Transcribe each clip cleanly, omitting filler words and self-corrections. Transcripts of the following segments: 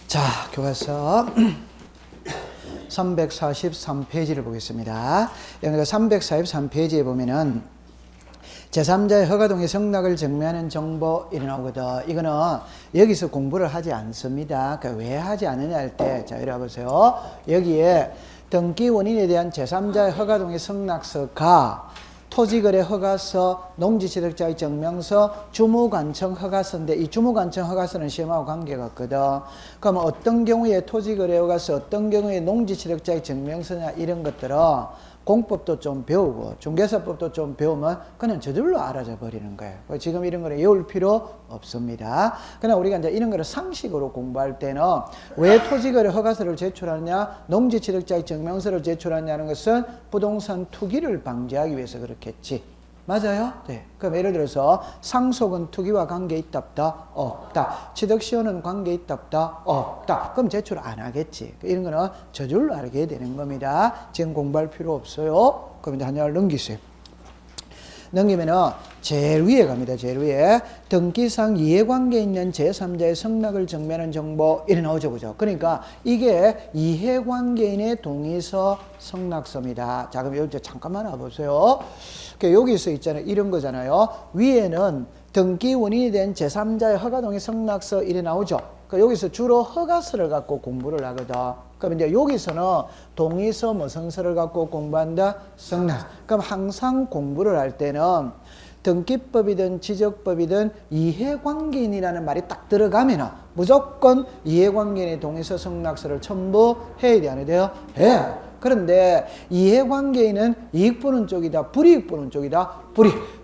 자, 교과서 343페이지를 보겠습니다. 여기가 343페이지에 보면은 제3자의 허가동의 성락을 증명하는 정보 이래 나오거든. 이거는 여기서 공부를 하지 않습니다. 그러니까 왜 하지 않느냐 할 때, 자, 이래 보세요. 여기에 등기 원인에 대한 제3자의 허가동의 성락서가 토지거래 허가서, 농지취득자의 증명서, 주무관청 허가서인데 이 주무관청 허가서는 시험하고 관계가 없거든. 그러면 어떤 경우에 토지거래 허가서, 어떤 경우에 농지취득자의 증명서냐 이런 것들은 공법도 좀 배우고 중개사법도 좀 배우면 그냥 저절로 알아져 버리는 거예요. 지금 이런 거를 외울 필요 없습니다. 그러나 우리가 이제 이런 거를 상식으로 공부할 때는 왜 토지거래 허가서를 제출하느냐, 농지취득자의 증명서를 제출하느냐는 것은 부동산 투기를 방지하기 위해서 그렇겠지. 맞아요? 네. 그럼 예를 들어서 상속은 투기와 관계 있다 없다? 없다. 취득시효는 관계 있다 없다? 없다. 그럼 제출 안 하겠지. 이런 거는 저절로 알게 되는 겁니다. 지금 공부할 필요 없어요. 그럼 이제 한 장을 넘기세요. 넘기면은 제일 위에 갑니다. 제일 위에 등기상 이해관계 있는 제3자의 성락을 증명하는 정보 이래 나오죠. 그죠? 그러니까 이게 이해관계인의 동의서 성락서입니다. 자, 그럼 여기 잠깐만 와보세요. 여기서 있잖아요. 이런 거잖아요. 위에는 등기 원인이 된 제3자의 허가동의 성락서 이래 나오죠. 그러니까 여기서 주로 허가서를 갖고 공부를 하거든. 그럼 이제 여기서는 동의서 무슨서를 갖고 공부한다? 성락서. 그럼 항상 공부를 할 때는 등기법이든 지적법이든 이해관계인이라는 말이 딱 들어가면 무조건 이해관계인의 동의서 성락서를 첨부해야 돼, 안 해야 돼요? 해. 그런데 이해관계인은 이익 보는 쪽이다, 불이익 보는 쪽이다,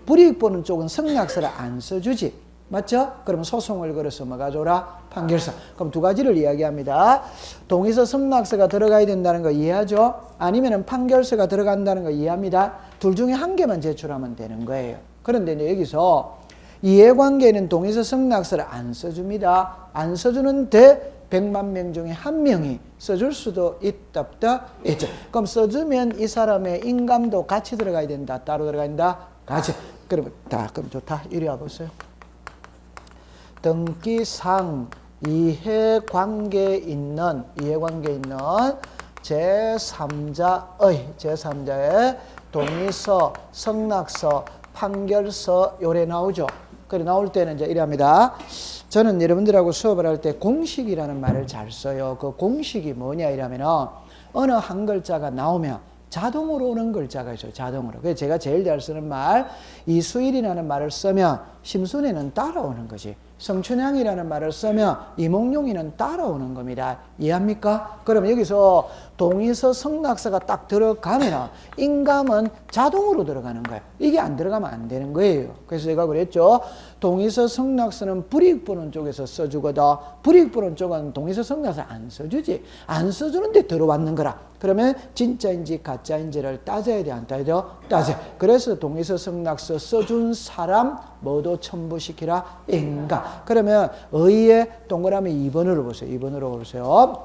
불이익 보는 쪽은 성락서를 안 써주지. 맞죠? 그럼 소송을 걸어서 뭐가 줘라? 판결서. 그럼 두 가지를 이야기합니다. 동의서 성락서가 들어가야 된다는 거 이해하죠? 아니면 판결서가 들어간다는 거 이해합니다. 둘 중에 한 개만 제출하면 되는 거예요. 그런데 이제 여기서 이해관계는 동의서 성락서를 안 써줍니다. 안 써주는데 100만 명 중에 한 명이 써줄 수도 있다 없다? 있죠. 그럼 써주면 이 사람의 인감도 같이 들어가야 된다? 따로 들어가야 된다? 같이. 그럼 좋다. 이리 와보세요. 등기상 이해관계 있는 제3자의 동의서, 성락서, 판결서 요래 나오죠. 그래 나올 때는 이제 이랍니다. 저는 여러분들하고 수업을 할 때 공식이라는 말을 잘 써요. 그 공식이 뭐냐 이러면은 어느 한 글자가 나오면 자동으로 오는 글자가 있어요. 자동으로. 그래서 제가 제일 잘 쓰는 말, 이수일이라는 말을 쓰면 심순애는 따라오는 거지. 성춘향이라는 말을 쓰면 이몽룡이는 따라오는 겁니다. 이해합니까? 그러면 여기서 동의서 성락서가 딱 들어가면 인감은 자동으로 들어가는 거예요. 이게 안 들어가면 안 되는 거예요. 그래서 제가 그랬죠. 동의서 성락서는 불이익 보는 쪽에서 써주거든. 불이익 보는 쪽은 동의서 성락서 안 써주지. 안 써주는데 들어왔는 거라. 그러면 진짜인지 가짜인지를 따져야 돼, 안 따져야 돼요? 따져. 그래서 동의서 성락서 써준 사람 모두 첨부시키라. 인감. 그러면 의의 동그라미 2번으로 보세요. 2번으로 보세요.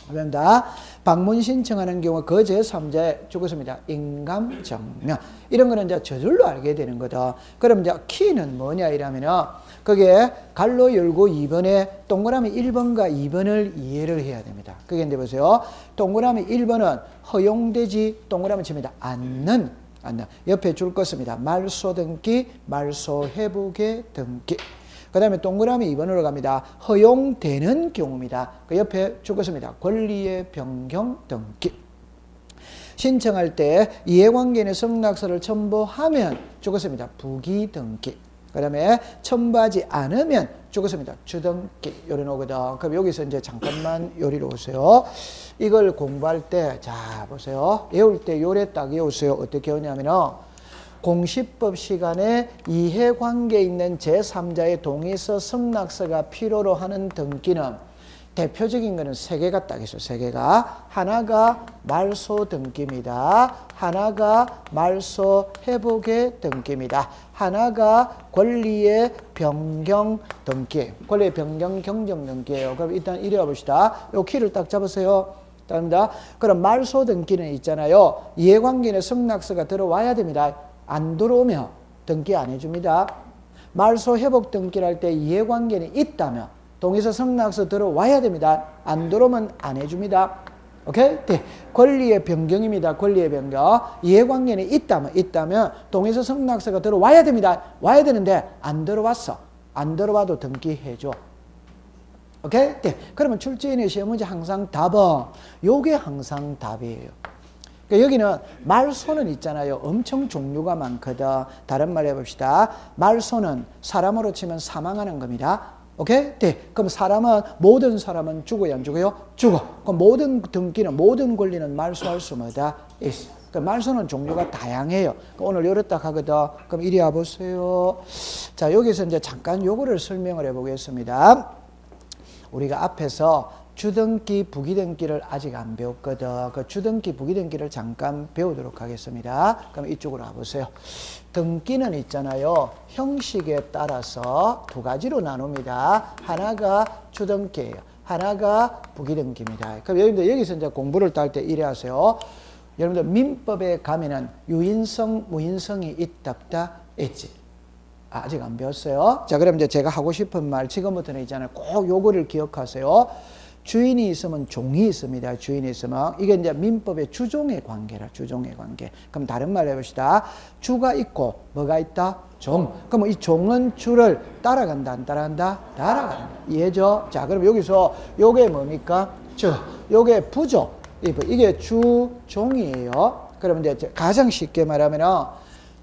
그런다. 방문 신청하는 경우 그 제3자의 죽었습니다. 인감 증명. 이런 거는 이제 저절로 알게 되는 거다. 그럼 이제 키는 뭐냐 이러면은 그게 갈로 열고 2번에 동그라미 1번과 2번을 이해를 해야 됩니다. 그게 이제 보세요. 동그라미 1번은 허용되지 동그라미 칩니다. 않는. 옆에 줄 것입니다. 말소 등기, 말소 회복의 등기. 그 다음에 동그라미 2번으로 갑니다. 허용되는 경우입니다. 그 옆에 줄 것입니다. 권리의 변경 등기. 신청할 때 이해관계인의 성락서를 첨부하면 죽었습니다. 부기 등기. 그 다음에 첨부하지 않으면 죽었습니다. 주등기. 요리 나오거든. 그럼 여기서 이제 잠깐만 요리로 오세요. 이걸 공부할 때, 자, 보세요. 외울 때 요래 딱 외우세요. 어떻게 외우냐면은 공시법 시간에 이해관계 있는 제3자의 동의서 성락서가 필요로 하는 등기는 대표적인 거는 3개가 딱 있어요. 3개가. 하나가 말소 등기입니다. 하나가 말소 회복의 등기입니다. 하나가 권리의 변경 등기. 권리의 변경 경정 등기예요. 그럼 일단 이리 와봅시다. 요 키를 딱 잡으세요. 답니다. 그럼 말소 등기는 있잖아요. 이해관계인의 성락서가 들어와야 됩니다. 안 들어오면 등기 안 해줍니다. 말소 회복 등기를 할 때 이해관계는 있다면 동의서 승낙서 들어와야 됩니다. 안 들어오면 안 해줍니다. 오케이? 네. 권리의 변경입니다. 권리의 변경. 이해관계는 있다면 동의서 승낙서가 들어와야 됩니다. 와야 되는데 안 들어왔어. 안 들어와도 등기해줘. 오케이? 네. 그러면 출제인의 시험 문제 항상 답은 요게 항상 답이에요. 그러니까 여기는 말소는 있잖아요. 엄청 종류가 많거든. 다른 말 해봅시다. 말소는 사람으로 치면 사망하는 겁니다. 오케이? 네. 그럼 모든 사람은 죽어요, 안 죽어요? 죽어. 그럼 모든 등기는, 모든 권리는 말소할 수 뭐다? 있어. 그러니까 말소는 종류가 다양해요. 오늘 열었다 하거든. 그럼 이리 와보세요. 자, 여기서 이제 잠깐 요거를 설명을 해보겠습니다. 우리가 앞에서 주등기, 부기등기를 아직 안 배웠거든. 그 주등기, 부기등기를 잠깐 배우도록 하겠습니다. 그럼 이쪽으로 와보세요. 등기는 있잖아요. 형식에 따라서 두 가지로 나눕니다. 하나가 주등기예요. 하나가 부기등기입니다. 그럼 여러분들 여기서 이제 공부를 딸 때 이래 하세요. 여러분들 민법에 가면은 유인성, 무인성이 있다, 없다, 있지. 아직 안 배웠어요. 자, 그럼 이제 제가 하고 싶은 말 지금부터는 있잖아요. 꼭 요거를 기억하세요. 주인이 있으면 종이 있습니다. 주인이 있으면 이게 이제 민법의 주종의 관계라. 주종의 관계. 그럼 다른 말 해봅시다. 주가 있고 뭐가 있다? 종. 그럼 이 종은 주를 따라간다, 안 따라간다? 따라간다. 이해죠? 자, 그럼 여기서 요게 뭡니까? 주. 요게 부조. 이게 주종이에요. 그러면 이제 가장 쉽게 말하면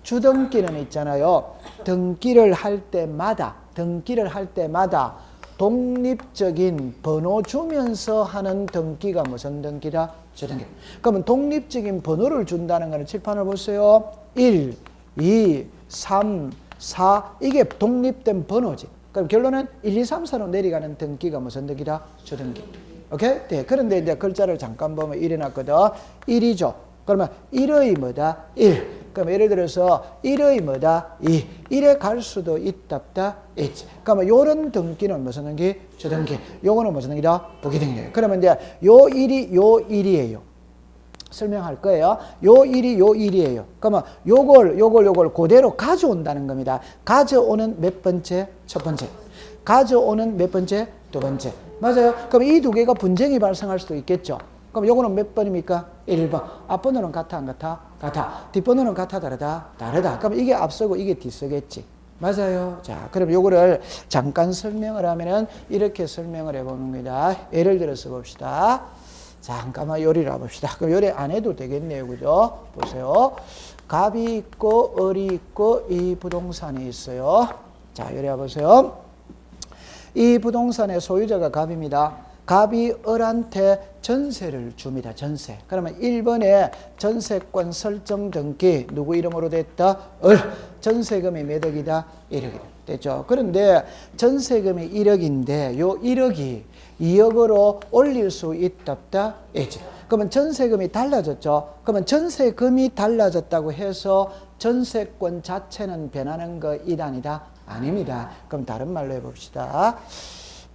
주등기는 있잖아요. 등기를 할 때마다 독립적인 번호 주면서 하는 등기가 무슨 등기다? 주등기. 그러면 독립적인 번호를 준다는 거는 칠판을 보세요. 1, 2, 3, 4 이게 독립된 번호지. 그럼 결론은 1, 2, 3, 4로 내려가는 등기가 무슨 등기다? 주등기. 오케이? 네. 그런데 이제 글자를 잠깐 보면 이래 놨거든. 1이죠. 그러면 1의 뭐다? 1. 그럼 예를 들어서 1의 뭐다? 2. 1에 갈 수도 있다, 없다? 있지. 그러면 요런 등기는 무슨 등기? 주등기. 요거는 무슨 등기다? 부기등기. 그러면 이제 요 1이에요. 설명할 거예요. 요 1이에요. 그러면 요걸 그대로 가져온다는 겁니다. 가져오는 몇 번째? 첫 번째. 가져오는 몇 번째? 두 번째. 맞아요. 그럼 이 두 개가 분쟁이 발생할 수도 있겠죠. 그럼 요거는 몇 번입니까? 1번. 앞번호는 같아, 안 같아? 같아. 뒷번호는 같아, 다르다? 다르다. 그럼 이게 앞서고 이게 뒤서겠지. 맞아요. 자, 그럼 요거를 잠깐 설명을 하면은 이렇게 설명을 해보는 겁니다. 예를 들어서 봅시다. 잠깐만 요리를 해봅시다. 그럼 요리 안 해도 되겠네요. 그죠? 보세요. 갑이 있고, 을이 있고, 이 부동산이 있어요. 자, 요리 해보세요. 이 부동산의 소유자가 갑입니다. 갑이 을한테 전세를 줍니다. 전세. 그러면 1번에 전세권 설정 등기 누구 이름으로 됐다? 을. 전세금이 몇 억이다? 1억이다. 됐죠? 그런데 전세금이 1억인데 요 1억이 2억으로 올릴 수 있다, 없다? 있지. 그러면 전세금이 달라졌죠? 그러면 전세금이 달라졌다고 해서 전세권 자체는 변하는 거 이단이다? 아닙니다. 그럼 다른 말로 해봅시다.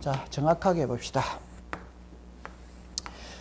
자, 정확하게 해봅시다.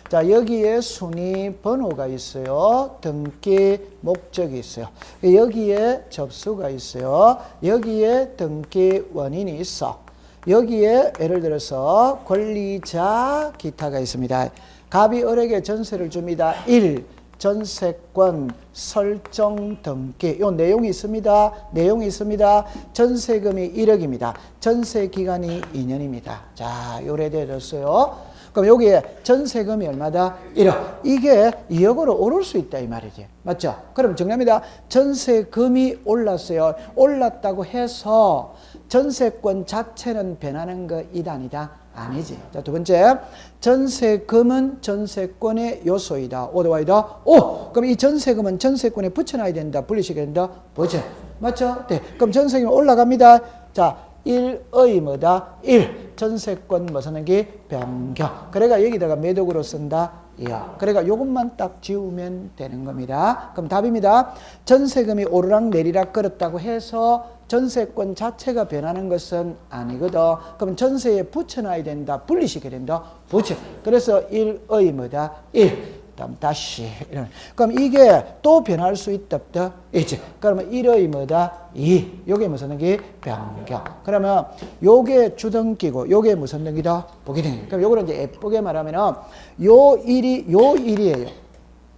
자, 여기에 순위 번호가 있어요. 등기 목적이 있어요. 여기에 접수가 있어요. 여기에 등기 원인이 있어. 여기에 예를 들어서 권리자 기타가 있습니다. 갑이 을에게 전세를 줍니다. 1. 전세권 설정 등기. 요 내용이 있습니다. 내용이 있습니다. 전세금이 1억입니다. 전세 기간이 2년입니다. 자, 요래 되었어요. 그럼 여기에 전세금이 얼마다? 1억. 이게 2억으로 오를 수 있다 이 말이지. 맞죠? 그럼 정답입니다. 전세금이 올랐어요. 올랐다고 해서 전세권 자체는 변하는 거 이단이다? 아니지. 자, 두 번째. 전세금은 전세권의 요소이다. 오더와이다? 오! 그럼 이 전세금은 전세권에 붙여놔야 된다. 분리시켜야 된다? 붙여. 맞죠? 네. 그럼 전세금이 올라갑니다. 자, 1의 뭐다? 1. 전세권 무슨 게 변경. 그래가 여기다가 매독으로 쓴다. 이야. 그러니까 요것만 딱 지우면 되는 겁니다. 그럼 답입니다. 전세금이 오르락 내리락 걸었다고 해서 전세권 자체가 변하는 것은 아니거든. 그럼 전세에 붙여놔야 된다. 분리시켜야 된다. 붙여. 그래서 1의 뭐다? 1. 다음 다시 이런. 그럼 이게 또 변할 수 있다 없다? 있지. 그러면 1의 뭐다? 2. 요게 무슨 등기? 변경. 그러면 요게 주등기고 요게 무슨 등기다? 부기등기. 그럼 요거를 이제 예쁘게 말하면은 요 1이에요.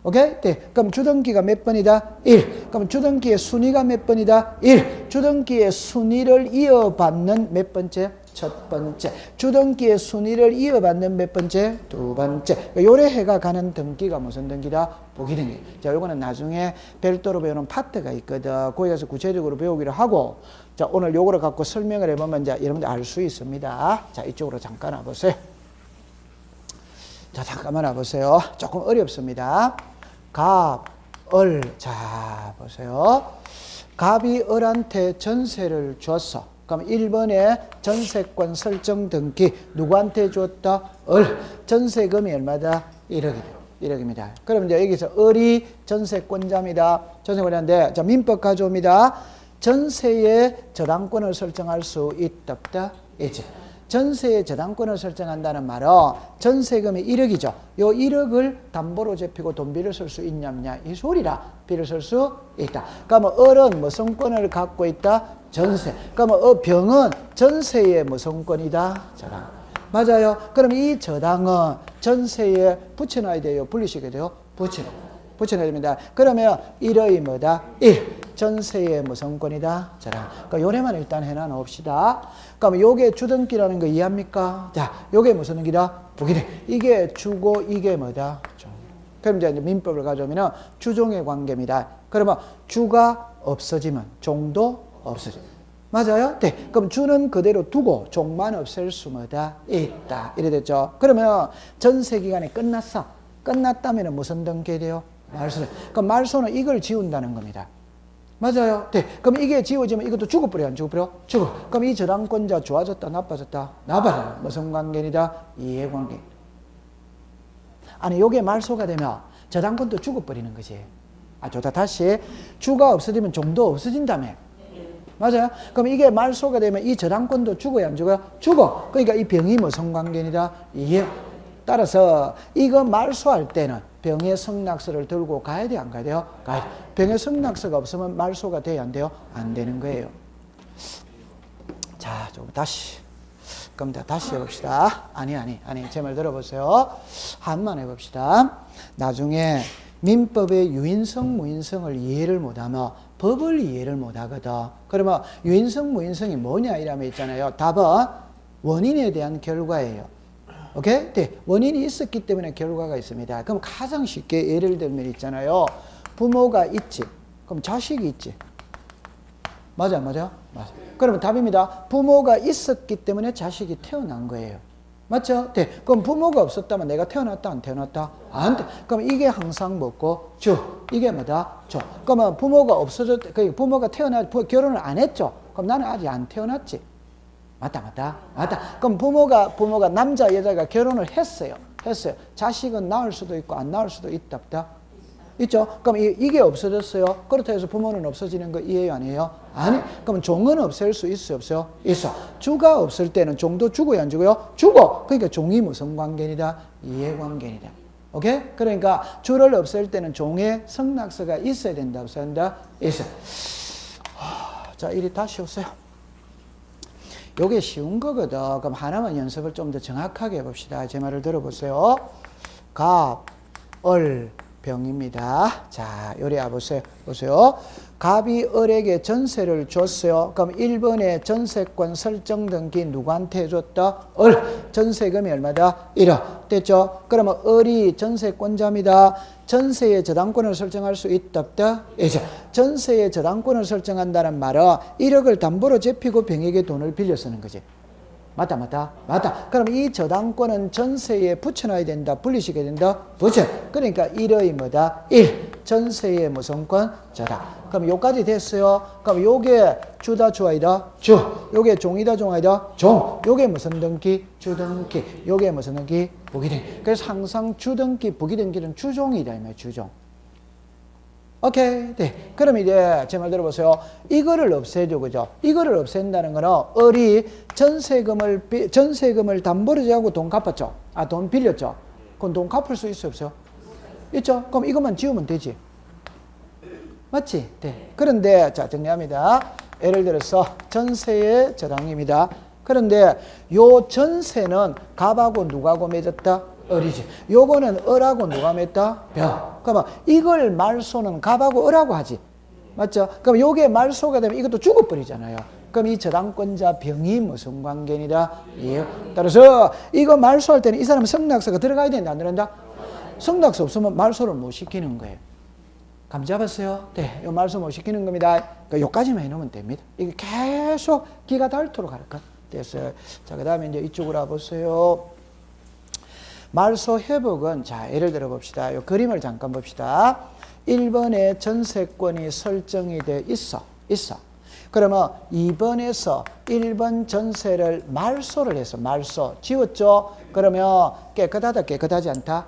오케이? 네. 그럼 주등기가 몇 번이다? 1. 그럼 주등기의 순위가 몇 번이다? 1. 주등기의 순위를 이어받는 몇 번째? 첫 번째. 주등기의 순위를 이어받는 몇 번째? 두 번째. 요래 해가 가는 등기가 무슨 등기다? 부기등기. 자, 요거는 나중에 별도로 배우는 파트가 있거든. 거기 가서 구체적으로 배우기로 하고, 자, 오늘 요거를 갖고 설명을 해보면 이제 여러분들 알 수 있습니다. 자, 이쪽으로 잠깐 와보세요. 자, 잠깐만 와보세요. 조금 어렵습니다. 갑, 을. 자, 보세요. 갑이 을한테 전세를 줬어. 그럼 1번에 전세권 설정 등기 누구한테 줬다? 을. 전세금이 얼마다? 1억이다. 1억입니다. 그럼 이제 여기서 을이 전세권자입니다. 전세권자인데, 자, 민법 가져옵니다. 전세의 저당권을 설정할 수 있다 없다? 있지. 전세의 저당권을 설정한다는 말은 전세금이 1억이죠. 요 1억을 담보로 잡히고 돈비를 쓸 수 있냐 없냐 이 소리라. 비를 쓸 수 있다. 그러면 을은 무슨 권을 갖고 있다? 전세. 그러면 병은 전세의 무슨 권이다? 저당. 맞아요. 그럼 이 저당은 전세에 붙여놔야 돼요? 분리시켜야 돼요? 붙여놔야 됩니다. 그러면 1의 뭐다? 1. 전세의 무슨 권이다? 저당. 그러니까 요래만 일단 해놔 놓읍시다. 그럼 요게 주등기라는 거 이해합니까? 자, 요게 무슨 등기다? 부기등. 이게 주고 이게 뭐다? 종. 그럼 이제 민법을 가져오면 주종의 관계입니다. 그러면 주가 없어지면 종도 없어져. 맞아요? 네. 그럼 주는 그대로 두고 종만 없앨 수 뭐다? 있다. 이래 됐죠? 그러면 전세 기간이 끝났어. 끝났다면 무슨 등기 돼요? 말소. 그럼 말소는 이걸 지운다는 겁니다. 맞아요. 네. 그럼 이게 지워지면 이것도 죽어버려, 안 죽어버려? 죽어. 그럼 이 저당권자 좋아졌다, 나빠졌다? 나빠져. 무슨 관계이다? 이해관계. 아니, 요게 말소가 되면 저당권도 죽어버리는 거지. 아, 좋다. 다시. 주가 없어지면 종도 없어진다며. 맞아요. 그럼 이게 말소가 되면 이 저당권도 죽어야 안 죽어요? 죽어. 그러니까 이 병이 무슨 관계이다? 이해. 따라서 이거 말소할 때는 병의 승낙서를 들고 가야 돼, 안 가야 돼요? 가야 돼. 병의 승낙서가 없으면 말소가 돼야 안 돼요? 안 되는 거예요. 자, 좀 다시. 그럼 다시 해봅시다. 아니. 제 말 들어보세요. 한번 해봅시다. 나중에 민법의 유인성, 무인성을 이해를 못하면 법을 이해를 못하거든. 그러면 유인성, 무인성이 뭐냐 이라면 있잖아요. 답은 원인에 대한 결과예요. 오케이? 네. 원인이 있었기 때문에 결과가 있습니다. 그럼 가장 쉽게 예를 들면 있잖아요. 부모가 있지. 그럼 자식이 있지. 맞아. 그러면 답입니다. 부모가 있었기 때문에 자식이 태어난 거예요. 맞죠? 네. 그럼 부모가 없었다면 내가 태어났다, 안 태어났다? 안 돼. 그럼 이게 항상 뭐고? 주. 이게 뭐다? 주. 그러면 부모가 부모가 결혼을 안 했죠? 그럼 나는 아직 안 태어났지. 맞다. 그럼 부모가 남자, 여자가 결혼을 했어요. 자식은 낳을 수도 있고 안 낳을 수도 있다, 없다? 있죠? 그럼 이게 없어졌어요. 그렇다 해서 부모는 없어지는 거 이해요, 아니에요? 아니. 그럼 종은 없앨 수 있어요, 없어요? 있어. 주가 없을 때는 종도 죽어요, 안 죽어요? 죽어. 그러니까 종이 무슨 관계이다? 이해관계이다. 오케이? 그러니까 주를 없앨 때는 종의 승낙서가 있어야 된다, 없어야 된다? 있어. 자, 이리 다시 오세요. 요게 쉬운 거거든. 그럼 하나만 연습을 좀 더 정확하게 해봅시다. 제 말을 들어보세요. 갑, 을, 병입니다. 자, 요리 와보세요. 보세요. 갑이 을에게 전세를 줬어요. 그럼 1번에 전세권 설정 등기 누구한테 줬다? 을. 전세금이 얼마다? 1억. 됐죠? 그러면 을이 전세권자입니다. 전세의 저당권을 설정할 수 있다, 없다? 이제 전세의 저당권을 설정한다는 말은 1억을 담보로 잡히고 병에게 돈을 빌려 쓰는 거지. 맞다. 그럼 이 저당권은 전세에 붙여놔야 된다, 분리시켜야 된다, 붙여. 그러니까 1의 뭐다? 1. 전세의 무슨 권? 저당. 그럼 요까지 됐어요. 그럼 요게 주다, 주아이다? 주. 요게 종이다, 종아이다? 종. 요게 무슨 등기? 주등기. 요게 무슨 등기? 부기등기. 그래서 항상 주등기, 부기등기는 주종이다, 이 말이야, 주종. 오케이. 네. 그럼 이제 제 말 들어보세요. 이거를 없애죠, 그죠? 이거를 없앤다는 거는 을이 전세금을 담보로 제하고 돈 갚았죠. 돈 빌렸죠. 그럼 돈 갚을 수 있어요, 없어요? 있죠? 그럼 이것만 지우면 되지. 맞지? 네. 그런데 자 정리합니다. 예를 들어서 전세의 저당입니다. 그런데 요 전세는 갑하고 누가고 맺었다? 을이지. 요거는 을하고 누가 맺다? 벼. 그러면 이걸 말소는 갑하고 을하고 하지. 맞죠? 그럼 요게 말소가 되면 이것도 죽어버리잖아요. 그럼 이 저당권자 병이 무슨 관계이다? 예. 따라서 이거 말소할 때는 이 사람은 성낙서가 들어가야 되는데 안 들어간다? 성낙서 없으면 말소를 못 시키는 거예요. 감 잡았어요? 네, 요 말소 못 시키는 겁니다. 그러니까 요까지만 해놓으면 됩니다. 이게 계속 기가 닳도록 할 것 됐어요. 자, 그 다음에 이제 이쪽으로 와보세요. 말소 회복은, 자, 예를 들어 봅시다. 요 그림을 잠깐 봅시다. 1번에 전세권이 설정이 돼 있어. 그러면 2번에서 1번 전세를 말소를 해서 말소 지웠죠? 그러면 깨끗하다, 깨끗하지 않다?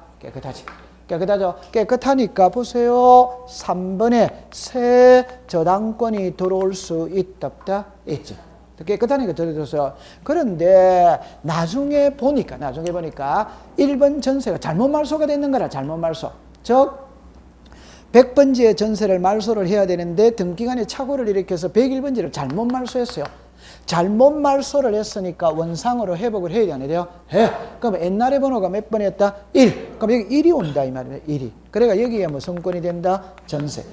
깨끗하죠? 깨끗하니까 보세요. 3번에 새 저당권이 들어올 수 있다, 없다? 있지. 깨끗하니까 들어들었어요. 그런데 나중에 보니까 1번 전세가 잘못 말소가 됐는 거라, 잘못 말소. 즉 100번지의 전세를 말소를 해야 되는데 등기간에 착오를 일으켜서 101번지를 잘못 말소했어요. 잘못 말소를 했으니까 원상으로 회복을 해야 되는 돼요? 해. 그럼 옛날에 번호가 몇 번이었다? 1. 그럼 여기 1이 온다 이 말이에요. 1이. 그러니까 여기에 무슨 권이 된다? 전세.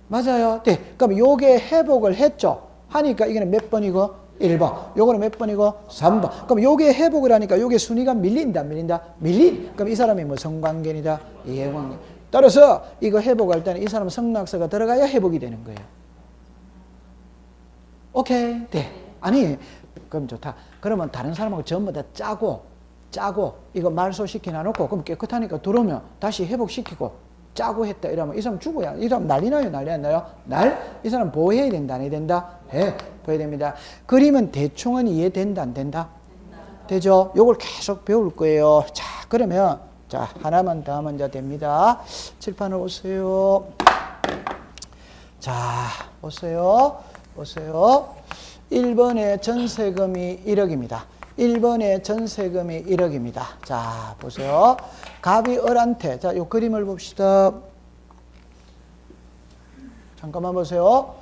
맞아요. 네. 그럼 요게 회복을 했죠. 하니까 이거는 몇 번이고? 1번. 요거는 몇 번이고? 3번. 그럼 요게 회복을 하니까 요게 순위가 밀린다, 밀린다? 그럼 이 사람이 무슨 관계이다? 이해관계. 따라서 이거 회복할 때는 이 사람은 성낙서가 들어가야 회복이 되는 거예요. 오케이? 네. 아니, 그럼 좋다. 그러면 다른 사람하고 전부 다 짜고 이거 말소시켜 놔놓고 그럼 깨끗하니까 들어오면 다시 회복시키고 짜고 했다 이러면 이 사람 죽어야, 이 사람 난리 나요, 난리 안 나요? 이 사람 보호해야 된다, 안 해야 된다? 보호해야 됩니다. 그림은 대충은 이해된다, 안 된다? 되죠? 요걸 계속 배울 거예요. 자, 그러면 자, 하나만 더 하면 이제 됩니다. 칠판을 오세요. 자, 보세요. 1번에 전세금이 1억입니다. 1번에 전세금이 1억입니다. 자, 보세요. 갑이 을한테, 자, 요 그림을 봅시다. 잠깐만 보세요.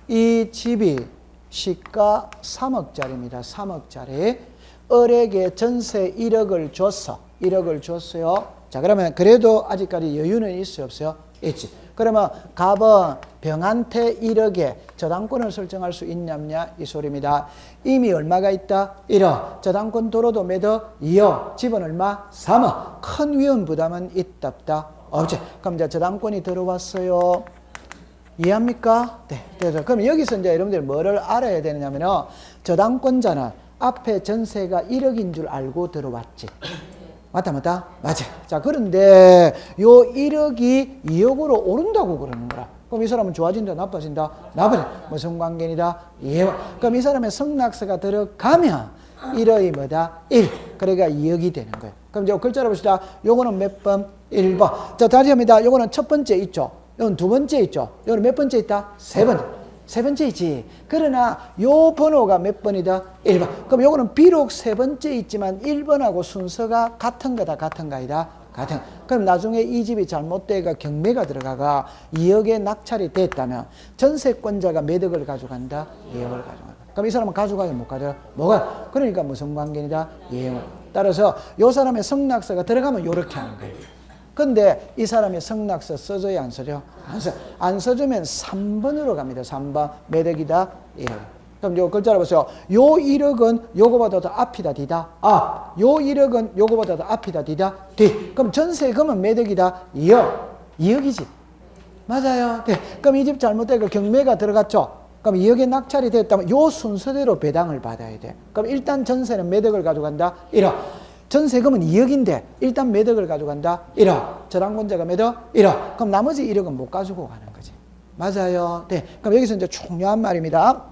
이 집이 시가 3억짜리입니다. 3억짜리. 을에게 전세 1억을 줬어요. 자, 그러면 그래도 아직까지 여유는 있어요, 없어요? 있지. 그러면 갑은 병한테 1억에 저당권을 설정할 수 있냐 없냐 이 소리입니다. 이미 얼마가 있다? 1억. 저당권 도로도 몇 억? 2억. 집은 얼마? 3억. 큰 위험 부담은 있다 없다? 없지. 그럼 이제 저당권이 들어왔어요. 이해합니까? 네. 그럼 여기서 이제 여러분들 뭐를 알아야 되느냐면은 저당권자는 앞에 전세가 1억인 줄 알고 들어왔지. 맞다? 맞아. 자, 그런데 요 1억이 2억으로 오른다고 그러는 거라. 그럼 이 사람은 좋아진다, 나빠진다? 무슨 관계이다? 그럼 이 사람의 성낙서가 들어가면 1억이 뭐다? 1. 그러니까 2억이 되는 거예요. 그럼 이제 글자로 봅시다. 요거는 몇 번? 1번. 자, 다시 합니다. 요거는 첫 번째 있죠. 요건 두 번째 있죠. 요거는 몇 번째 있다? 세 번째. 세 번째이지. 그러나 요 번호가 몇 번이다? 1번. 그럼 요거는 비록 세 번째 있지만 1번하고 순서가 같은 거다, 같은가 아니다? 같은. 그럼 나중에 이 집이 잘못돼가 경매가 들어가가 2억에 낙찰이 됐다면 전세권자가 몇 억을 가져간다? 2억을 가져간다. 그럼 이 사람은 가져가요, 못 가져요? 뭐가? 그러니까 무슨 관계이다? 2억. 따라서 요 사람의 성낙서가 들어가면 요렇게 하는 거예요. 근데 이 사람이 성낙서 써줘야 안 써줘? 안 써주면 3번으로 갑니다. 3번. 몇 억이다? 1억. 그럼 요 글자로 보세요. 요 1억은 요거보다 더 앞이다, 뒤다? 앞. 요 1억은 요거보다 더 앞이다, 뒤다? 뒤. 그럼 전세금은 몇 억이다? 2억. 2억이지. 맞아요. 네. 그럼 이 집 잘못되고 경매가 들어갔죠? 그럼 2억에 낙찰이 됐다면 요 순서대로 배당을 받아야 돼. 그럼 일단 전세는 몇 억을 가져간다? 1억. 전세금은 2억인데 일단 몇 억을 가져간다? 1억. 저당권자가 몇 억? 1억. 그럼 나머지 1억은 못 가지고 가는 거지. 맞아요. 네. 그럼 여기서 이제 중요한 말입니다.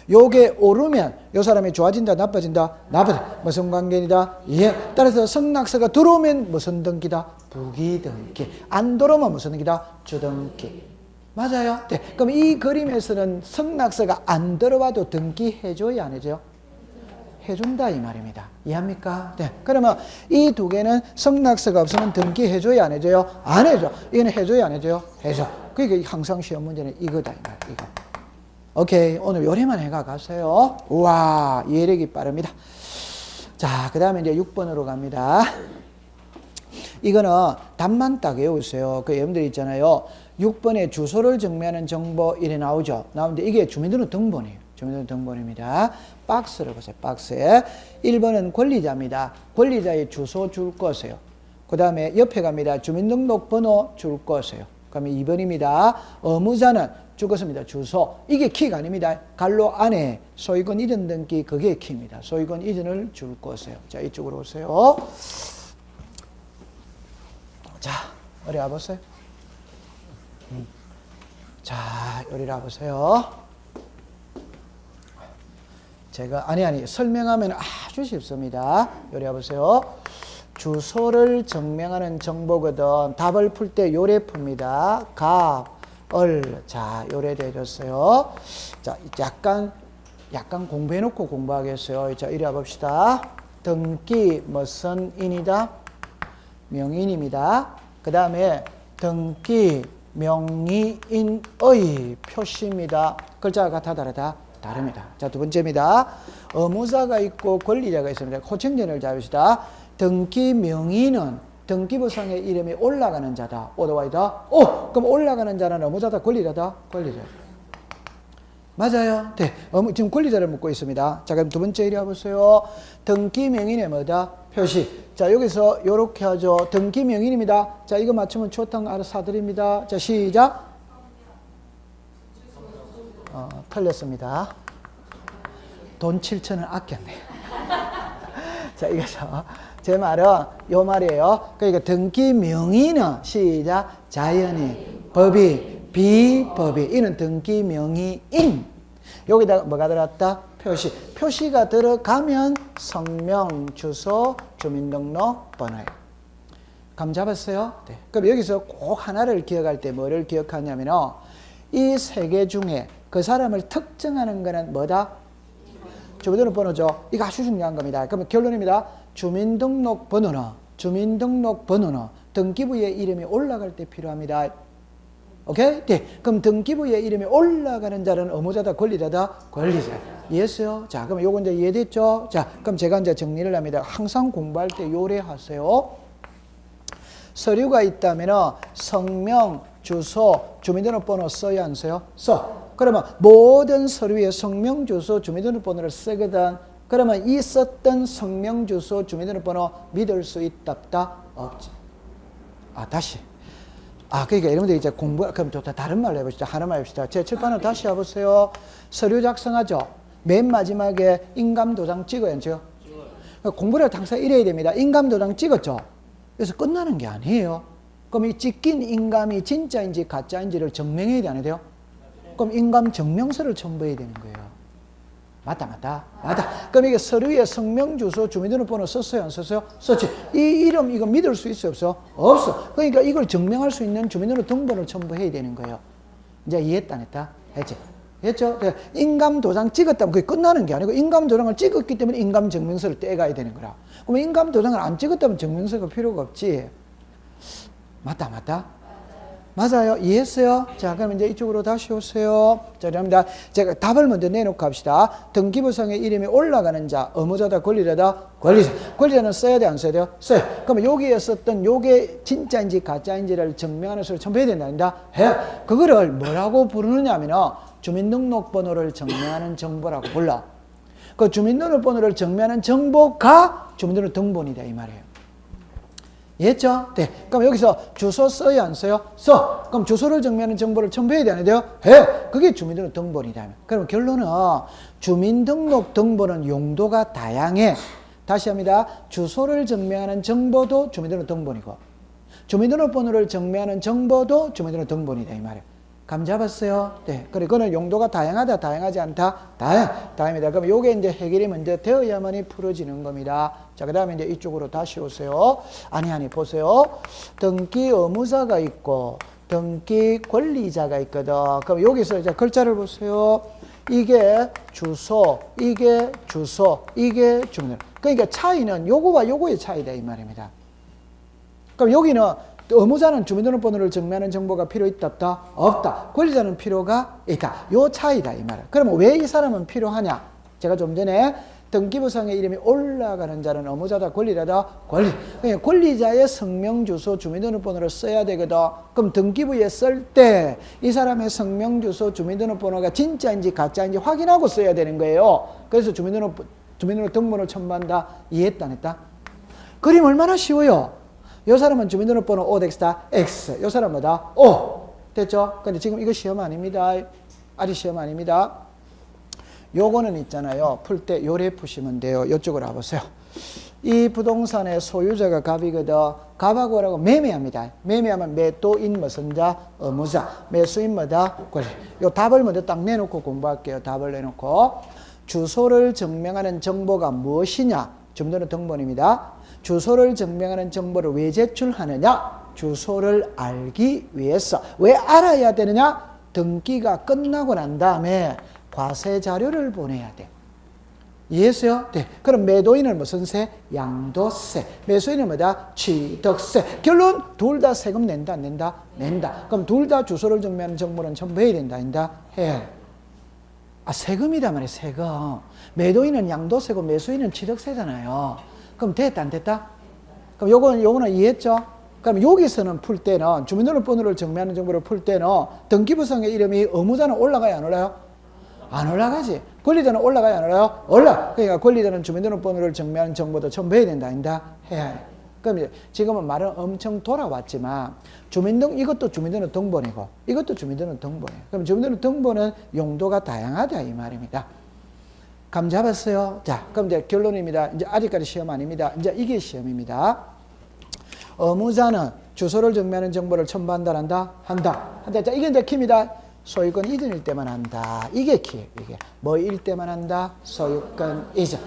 요게 오르면 요 사람이 좋아진다, 나빠진다? 나빠진다. 무슨 관계이다? 예. 따라서 성낙서가 들어오면 무슨 등기다? 부기등기. 안 들어오면 무슨 등기다? 주등기. 맞아요. 네. 그럼 이 그림에서는 성낙서가 안 들어와도 등기해줘야 안 해줘요? 해준다 이 말입니다. 이해합니까? 네. 그러면 이 두 개는 성낙서가 없으면 등기해줘야 안 해줘요? 안 해줘. 이거는 해줘야 안 해줘요? 해줘. 그러니까 항상 시험 문제는 이거다 이 말. 이거. 오케이. 오늘 요래만 해가 가세요. 우와, 이해력이 빠릅니다. 자, 그 다음에 이제 6번으로 갑니다. 이거는 답만 딱 외우세요. 그 여러분들 있잖아요. 6번에 주소를 정리하는 정보 이래 나오죠. 나오는데 이게 주민등록 등본이에요. 주민등록 등본입니다. 박스를 보세요. 박스에 1번은 권리자입니다. 권리자의 주소 줄 거세요. 그 다음에 옆에 갑니다. 주민등록 번호 줄 거세요. 그러면 2번입니다. 의무자는 줄 것입니다. 주소. 이게 키가 아닙니다. 갈로 안에 소유권 이전 등기 그게 키입니다. 소유권 이전을 줄 거세요. 자, 이쪽으로 오세요. 자, 어디 와보세요. 자, 여기 와보세요. 제가 아니 설명하면 아주 쉽습니다. 여기 와보세요. 주소를 증명하는 정보거든. 답을 풀 때 요래 풉니다. 가, 얼. 자, 요래 되셨어요. 자, 약간 공부해놓고 공부하겠어요. 자, 이리 와봅시다. 등기 무슨 인이다? 명인입니다. 그 다음에 등기 명의인의 표시입니다. 글자가 같아 다르다? 다릅니다. 자, 두 번째입니다. 의무자가 있고 권리자가 있습니다. 호칭전을 잡읍시다. 등기 명의는 등기부상의 이름이 올라가는 자다. 오더와이다. 그럼 올라가는 자는 의무자다? 권리자다? 권리자. 맞아요. 네. 지금 권리자를 묻고 있습니다. 자, 그럼 두 번째 이리 와보세요. 등기 명인의 뭐다? 표시. 자, 여기서 요렇게 하죠. 등기 명인입니다. 자, 이거 맞추면 초탕 알아서 사드립니다. 자, 시작. 틀렸습니다. 돈 7천원 아꼈네. 자, 이거죠. 제 말은 요 말이에요. 그러니까 등기 명의는 시작. 자연인, 법인, 비법인. 이는 등기 명의인. 여기다가 뭐가 들어갔다? 표시. 표시가 들어가면 성명, 주소, 주민등록 번호예요. 감 잡았어요? 네. 그럼 여기서 꼭 하나를 기억할 때 뭐를 기억하냐면요. 이 세 개 중에 그 사람을 특정하는 거는 뭐다? 주민등록 번호죠. 이거 아주 중요한 겁니다. 그러면 결론입니다. 주민등록 번호는 등기부의 이름이 올라갈 때 필요합니다. 오케이? 네. 그럼 등기부의 이름이 올라가는 자는 의무자다, 권리자다? 권리자. 이해했어요? 자, 그럼 요거 이제 이해됐죠? 자, 그럼 제가 이제 정리를 합니다. 항상 공부할 때 요래하세요. 서류가 있다면 성명, 주소, 주민등록번호 써야 안 써요? 써. 그러면 모든 서류에 성명, 주소, 주민등록번호를 쓰거든. 그러면 이 썼던 성명, 주소, 주민등록번호 믿을 수 있다, 없다? 없지. 다시. 그러니까 여러분들 이제 그럼 좋다. 다른 말로 해봅시다. 하나만 해봅시다. 제 칠판을 다시 해보세요. 서류 작성하죠. 맨 마지막에 인감도장 찍어야죠. 공부를 항상 이래야 됩니다. 인감도장 찍었죠. 그래서 끝나는 게 아니에요. 그럼 이 찍힌 인감이 진짜인지 가짜인지를 증명해야 안 돼요? 그럼 인감 증명서를 첨부해야 되는 거예요. 맞다. 그럼 이게 서류에 성명, 주소, 주민등록번호 썼어요, 안 썼어요? 썼지. 이 이름 이거 믿을 수 있어요, 없어? 없어. 그러니까 이걸 증명할 수 있는 주민등록 등본을 첨부해야 되는 거예요. 이제 이해했다, 안 했다? 했지. 했죠? 인감 도장 찍었다면 그게 끝나는 게 아니고 인감 도장을 찍었기 때문에 인감 증명서를 떼가야 되는 거라. 그럼 인감 도장을 안 찍었다면 증명서가 필요가 없지. 맞다. 맞아요. 이해했어요? 자, 그럼 이제 이쪽으로 다시 오세요. 자, 그럽니다. 제가 답을 먼저 내놓고 합시다. 등기부상의 이름이 올라가는 자, 의무자다, 권리자다? 권리자. 권리자는 써야 돼, 안 써야 돼요? 써요. 그러면 여기에 썼던 요게 진짜인지 가짜인지를 증명하는 수를 첨부해야 된다. 해. 그거를 뭐라고 부르느냐 하면 주민등록번호를 증명하는 정보라고 불러. 그 주민등록번호를 증명하는 정보가 주민등록 등본이다, 이 말이에요. 이해했죠? 네. 그럼 여기서 주소 써요, 안 써요? 써. 그럼 주소를 증명하는 정보를 첨부해야 되는 돼요? 해. 그게 주민등록 등본이다. 그럼 결론은 주민등록 등본은 용도가 다양해. 다시 합니다. 주소를 증명하는 정보도 주민등록 등본이고 주민등록번호를 증명하는 정보도 주민등록 등본이다, 이 말이에요. 감 잡았어요? 네. 그래, 그거는 용도가 다양하다, 다양하지 않다? 다양합니다. 그럼 요게 이제 해결이 먼저 되어야만이 풀어지는 겁니다. 자, 그 다음에 이제 이쪽으로 다시 오세요. 아니, 보세요. 등기 의무자가 있고, 등기 권리자가 있거든. 그럼 여기서 이제 글자를 보세요. 이게 주소, 이게 주소, 이게 주민등록. 그러니까 차이는 요거와 요거의 차이다 이 말입니다. 그럼 여기는 의무자는 주민등록번호를 증명하는 정보가 필요 있다 없다? 없다. 권리자는 필요가 있다. 요 차이다 이 말이야. 그러면 왜 이 사람은 필요하냐? 제가 좀 전에 등기부상의 이름이 올라가는 자는 의무자다 권리자다? 그러니까 권리자의 성명, 주소, 주민등록번호를 써야 되거든. 그럼 등기부에 쓸 때 이 사람의 성명, 주소, 주민등록번호가 진짜인지 가짜인지 확인하고 써야 되는 거예요. 그래서 주민등록 등본을 첨부한다. 이해했다 안 했다? 그림 얼마나 쉬워요. 이 사람은 주민등록번호 O 덱스다 X. 이 사람은 뭐다? O. 됐죠? 근데 지금 이거 시험 아닙니다. 아직 시험 아닙니다. 요거는 있잖아요. 풀 때 요래 푸시면 돼요. 이쪽으로 와보세요. 이 부동산의 소유자가 갑이거든. 갑하고라고 매매합니다. 매매하면 매도인 무슨 자? 의무자. 매수인 뭐다? 권리. 요 답을 먼저 딱 내놓고 공부할게요. 답을 내놓고. 주소를 증명하는 정보가 무엇이냐? 주민등록 등본입니다. 주소를 증명하는 정보를 왜 제출하느냐? 주소를 알기 위해서. 왜 알아야 되느냐? 등기가 끝나고 난 다음에 과세 자료를 보내야 돼. 이해했어요? 네. 그럼 매도인은 무슨 세? 양도세. 매수인은 뭐다? 취득세. 결론 둘 다 세금 낸다 안 낸다? 낸다. 그럼 둘 다 주소를 증명하는 정보는 첨부해야 된다 아니다? 해야 해. 아, 세금이다 말이야, 세금. 매도인은 양도세고 매수인은 취득세잖아요. 그럼 됐다 안 됐다? 그럼 요거는 이해했죠? 그럼 여기서는 풀 때는 주민등록번호를 증명하는 정보를 풀 때는 등기부상의 이름이 의무자는 올라가야 안 올라요? 안 올라가지. 권리자는 올라가야 안 올라요? 올라. 그러니까 권리자는 주민등록번호를 증명하는 정보도 첨부해야 된다 아니다? 해야 해. 그럼 이제 지금은 말은 엄청 돌아왔지만 이것도 주민등록 등본이고 이것도 주민등록 등본이에요. 그럼 주민등록 등본은 용도가 다양하다 이 말입니다. 감 잡았어요? 자, 그럼 이제 결론입니다. 이제 아직까지 시험 아닙니다. 이제 이게 시험입니다. 의무자는 주소를 증명하는 정보를 첨부한다 한다. 자, 이게 이제 키입니다. 소유권 이전일 때만 한다. 이게 키예요. 이게 뭐일 때만 한다? 소유권 이전.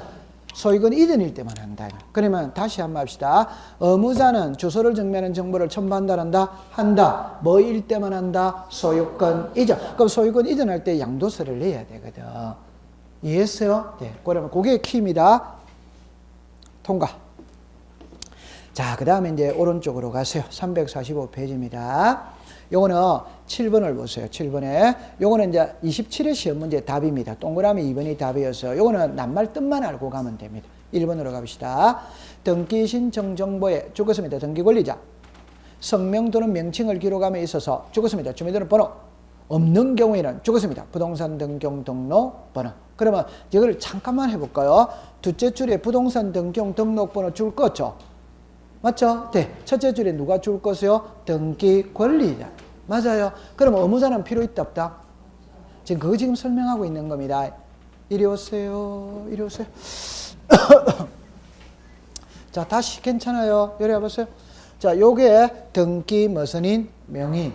소유권 이전일 때만 한다. 그러면 다시 한번 합시다. 의무자는 주소를 증명하는 정보를 첨부한다 한다. 뭐일 때만 한다? 소유권 이전. 그럼 소유권 이전할 때 양도세를 내야 되거든. 이해했어요? 네. 그러면 그게 키입니다. 통과. 자, 그 다음에 이제 오른쪽으로 가세요. 345페이지입니다. 요거는 7번을 보세요. 7번에. 요거는 이제 27회 시험 문제 답입니다. 동그라미 2번이 답이어서 요거는 낱말 뜻만 알고 가면 됩니다. 1번으로 갑시다. 등기 신청 정보에 죽었습니다. 등기 권리자. 성명 또는 명칭을 기록함에 있어서 죽었습니다. 주민등록번호. 없는 경우에는 죽었습니다. 부동산 등경 등록번호. 그러면 이걸 잠깐만 해볼까요? 둘째 줄에 부동산 등경 등록번호 줄 거죠? 맞죠? 네. 첫째 줄에 누가 줄 것이요? 등기 권리자. 맞아요. 그럼 의무자는 필요 있다 없다? 지금 그거 지금 설명하고 있는 겁니다. 이리 오세요. 이리 오세요. 자, 다시 괜찮아요. 이리 와보세요. 자, 요게 등기 무슨인? 명의.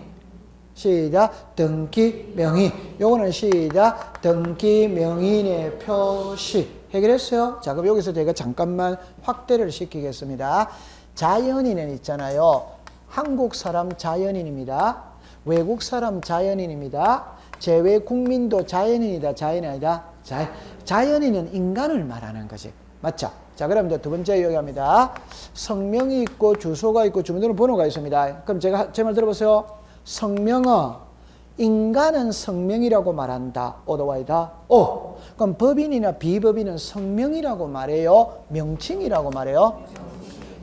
시작. 등기 명의. 요거는 시작. 등기 명의인의 표시. 해결했어요? 자, 그럼 여기서 제가 잠깐만 확대를 시키겠습니다. 자연인은 있잖아요. 한국 사람 자연인입니다. 외국 사람 자연인입니다. 제외 국민도 자연인이다. 자연이 아니다. 자연인은 인간을 말하는 거지. 맞죠? 자, 그럼 이제 두 번째 얘기합니다. 성명이 있고 주소가 있고 주민등록번호가 있습니다. 그럼 제가 제 말 들어보세요. 성명은 인간은 성명이라고 말한다. 오도와이다. 오. 그럼 법인이나 비법인은 성명이라고 말해요. 명칭이라고 말해요.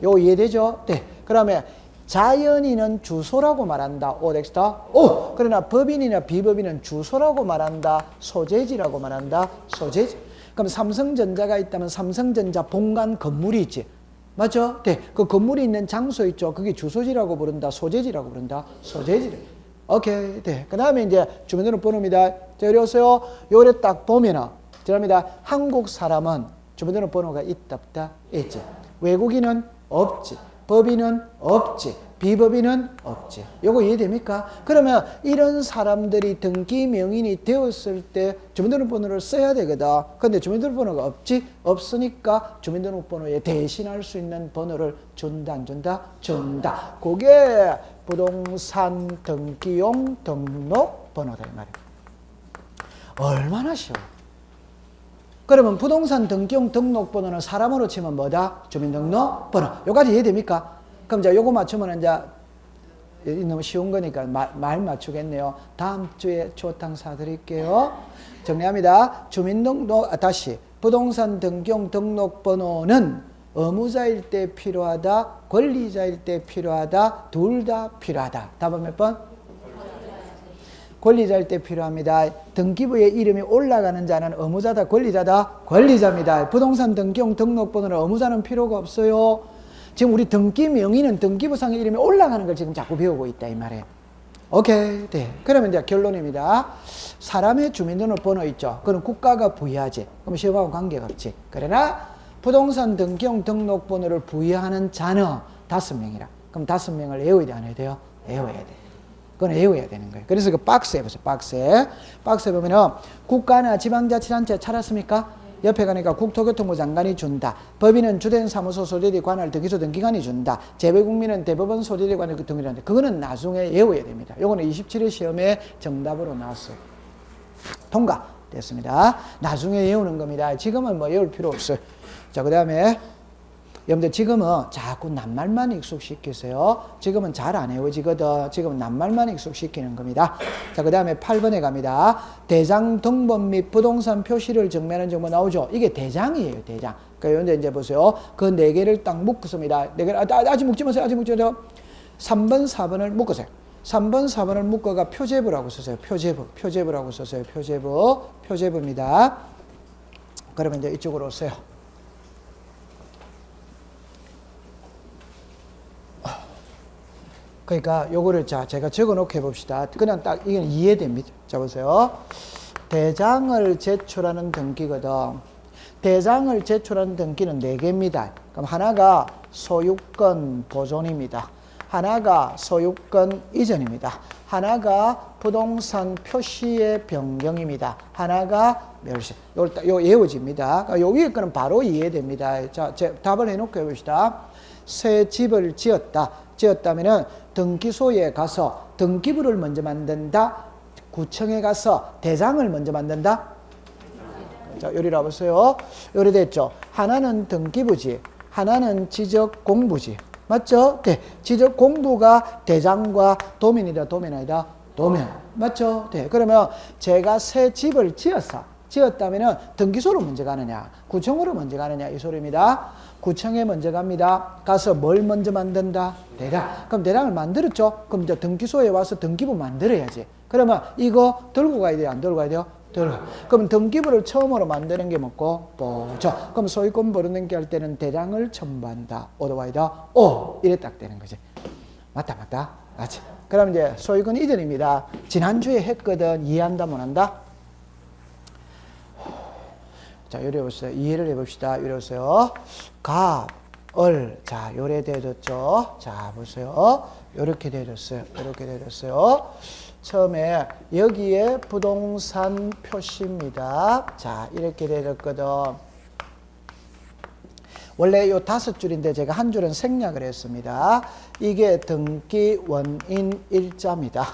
요 이해되죠? 네. 그러면 자연인은 주소라고 말한다. 오덱스다. 오. 그러나 법인이나 비법인은 주소라고 말한다. 소재지라고 말한다. 소재지. 그럼 삼성전자가 있다면 삼성전자 본관 건물이 있지. 맞죠? 네. 그 건물이 있는 장소 있죠. 그게 주소지라고 부른다. 소재지라고 부른다. 소재지. 오케이. 네. 그 다음에 이제 주민등록번호입니다. 자, 이리 오세요. 요래 딱 보면은, 죄송합니다. 한국 사람은 주민등록번호가 있다, 없다? 있지. 외국인은 없지. 법인은 없지. 비법인은 없지. 요거 이해됩니까? 그러면 이런 사람들이 등기 명인이 되었을 때 주민등록번호를 써야 되거든. 근데 주민등록번호가 없지? 없으니까 주민등록번호에 대신할 수 있는 번호를 준다, 안 준다? 준다. 그게 부동산 등기용 등록번호다 이 말이야. 얼마나 쉬워. 그러면 부동산 등기용 등록번호는 사람으로 치면 뭐다? 주민등록번호. 요까지 이해됩니까? 그럼 이제 요거 맞추면 이제 너무 쉬운 거니까 말 맞추겠네요. 다음 주에 초탕 사드릴게요. 정리합니다. 다시. 부동산 등기용 등록번호는 의무자일 때 필요하다, 권리자일 때 필요하다, 둘 다 필요하다. 답은 몇 번? 권리자일 때 필요합니다. 등기부에 이름이 올라가는 자는 의무자다, 권리자다? 권리자입니다. 부동산 등기용 등록번호는 의무자는 필요가 없어요. 지금 우리 등기 명의는 등기부상에 이름이 올라가는 걸 지금 자꾸 배우고 있다 이 말이에요. 오케이. 네. 그러면 이제 결론입니다. 사람의 주민등록번호 있죠. 그럼 국가가 부여하지. 그럼 시험하고 관계가 없지. 그러나 부동산 등기용 등록번호를 부여하는 자는 5명이라. 그럼 5명을 외워야 돼, 안 해야 돼요? 외워야 돼. 그건 외워야 되는 거예요. 그래서 그 박스에 보세요. 박스에 보면은 국가나 지방자치단체 찾았습니까? 옆에 가니까 국토교통부 장관이 준다. 법인은 주된 사무소 소재리 관할 등기소 등기관이 준다. 재배국민은 대법원 소재리 관할 등기관이. 그거는 나중에 외워야 됩니다. 요거는 27회 시험에 정답으로 나왔어요. 통과됐습니다. 나중에 외우는 겁니다. 지금은 뭐 외울 필요 없어요. 자, 그 다음에 여러분들 지금은 자꾸 낱말만 익숙시키세요. 지금은 잘 안 외워지거든. 지금은 낱말만 익숙시키는 겁니다. 자, 그 다음에 8번에 갑니다. 대장 등본 및 부동산 표시를 증명하는 정보 나오죠. 이게 대장이에요, 대장. 그러니까 이제 보세요. 그 4개를 딱 묶었습니다. 4개를, 아직 묶지 마세요. 아직 묶지 마세요. 3번, 4번을 묶으세요. 3번, 4번을 묶어가 표제부라고 쓰세요. 표제부라고 쓰세요. 표제부입니다. 그러면 이제 이쪽으로 오세요. 그러니까 요거를 제가 적어 놓게 해봅시다. 그냥 딱 이건 이해됩니다. 자, 보세요. 대장을 제출하는 등기거든. 대장을 제출하는 등기는 4개입니다. 그럼 하나가 소유권 보존입니다. 하나가 소유권 이전입니다. 하나가 부동산 표시의 변경입니다. 하나가 멸시. 요 외워집니다. 그러니까 요 위에 거는 바로 이해됩니다. 자, 답을 해놓고 해봅시다. 새 집을 지었다면은 등기소에 가서 등기부를 먼저 만든다. 구청에 가서 대장을 먼저 만든다. 자, 요리라 보세요. 요리 됐죠. 하나는 등기부지, 하나는 지적공부지. 맞죠? 네. 지적공부가 대장과 도면이다, 도면 아니다? 도면. 맞죠? 네. 그러면 제가 새 집을 지었다면은 등기소로 먼저 가느냐, 구청으로 먼저 가느냐, 이 소리입니다. 구청에 먼저 갑니다. 가서 뭘 먼저 만든다? 대장. 그럼 대장을 만들었죠? 그럼 이제 등기소에 와서 등기부 만들어야지. 그러면 이거 들고 가야 돼요? 안 들고 가야 돼요? 그럼 등기부를 처음으로 만드는 게 뭐고? 보죠. 그럼 소유권 버리는 게 할 때는 대장을 첨부한다. 오더와이다. 오! 이래 딱 되는 거지. 맞다. 맞지? 그럼 이제 소유권 이전입니다. 지난주에 했거든. 이해한다, 못한다? 자, 요래 보세요. 이해를 해봅시다. 요래 보세요. 자, 요래 되어졌죠. 자, 보세요. 요렇게 되어졌어요. 처음에 여기에 부동산 표시입니다. 자, 이렇게 되어졌거든. 원래 요 5줄인데 제가 한 줄은 생략을 했습니다. 이게 등기 원인 일자입니다.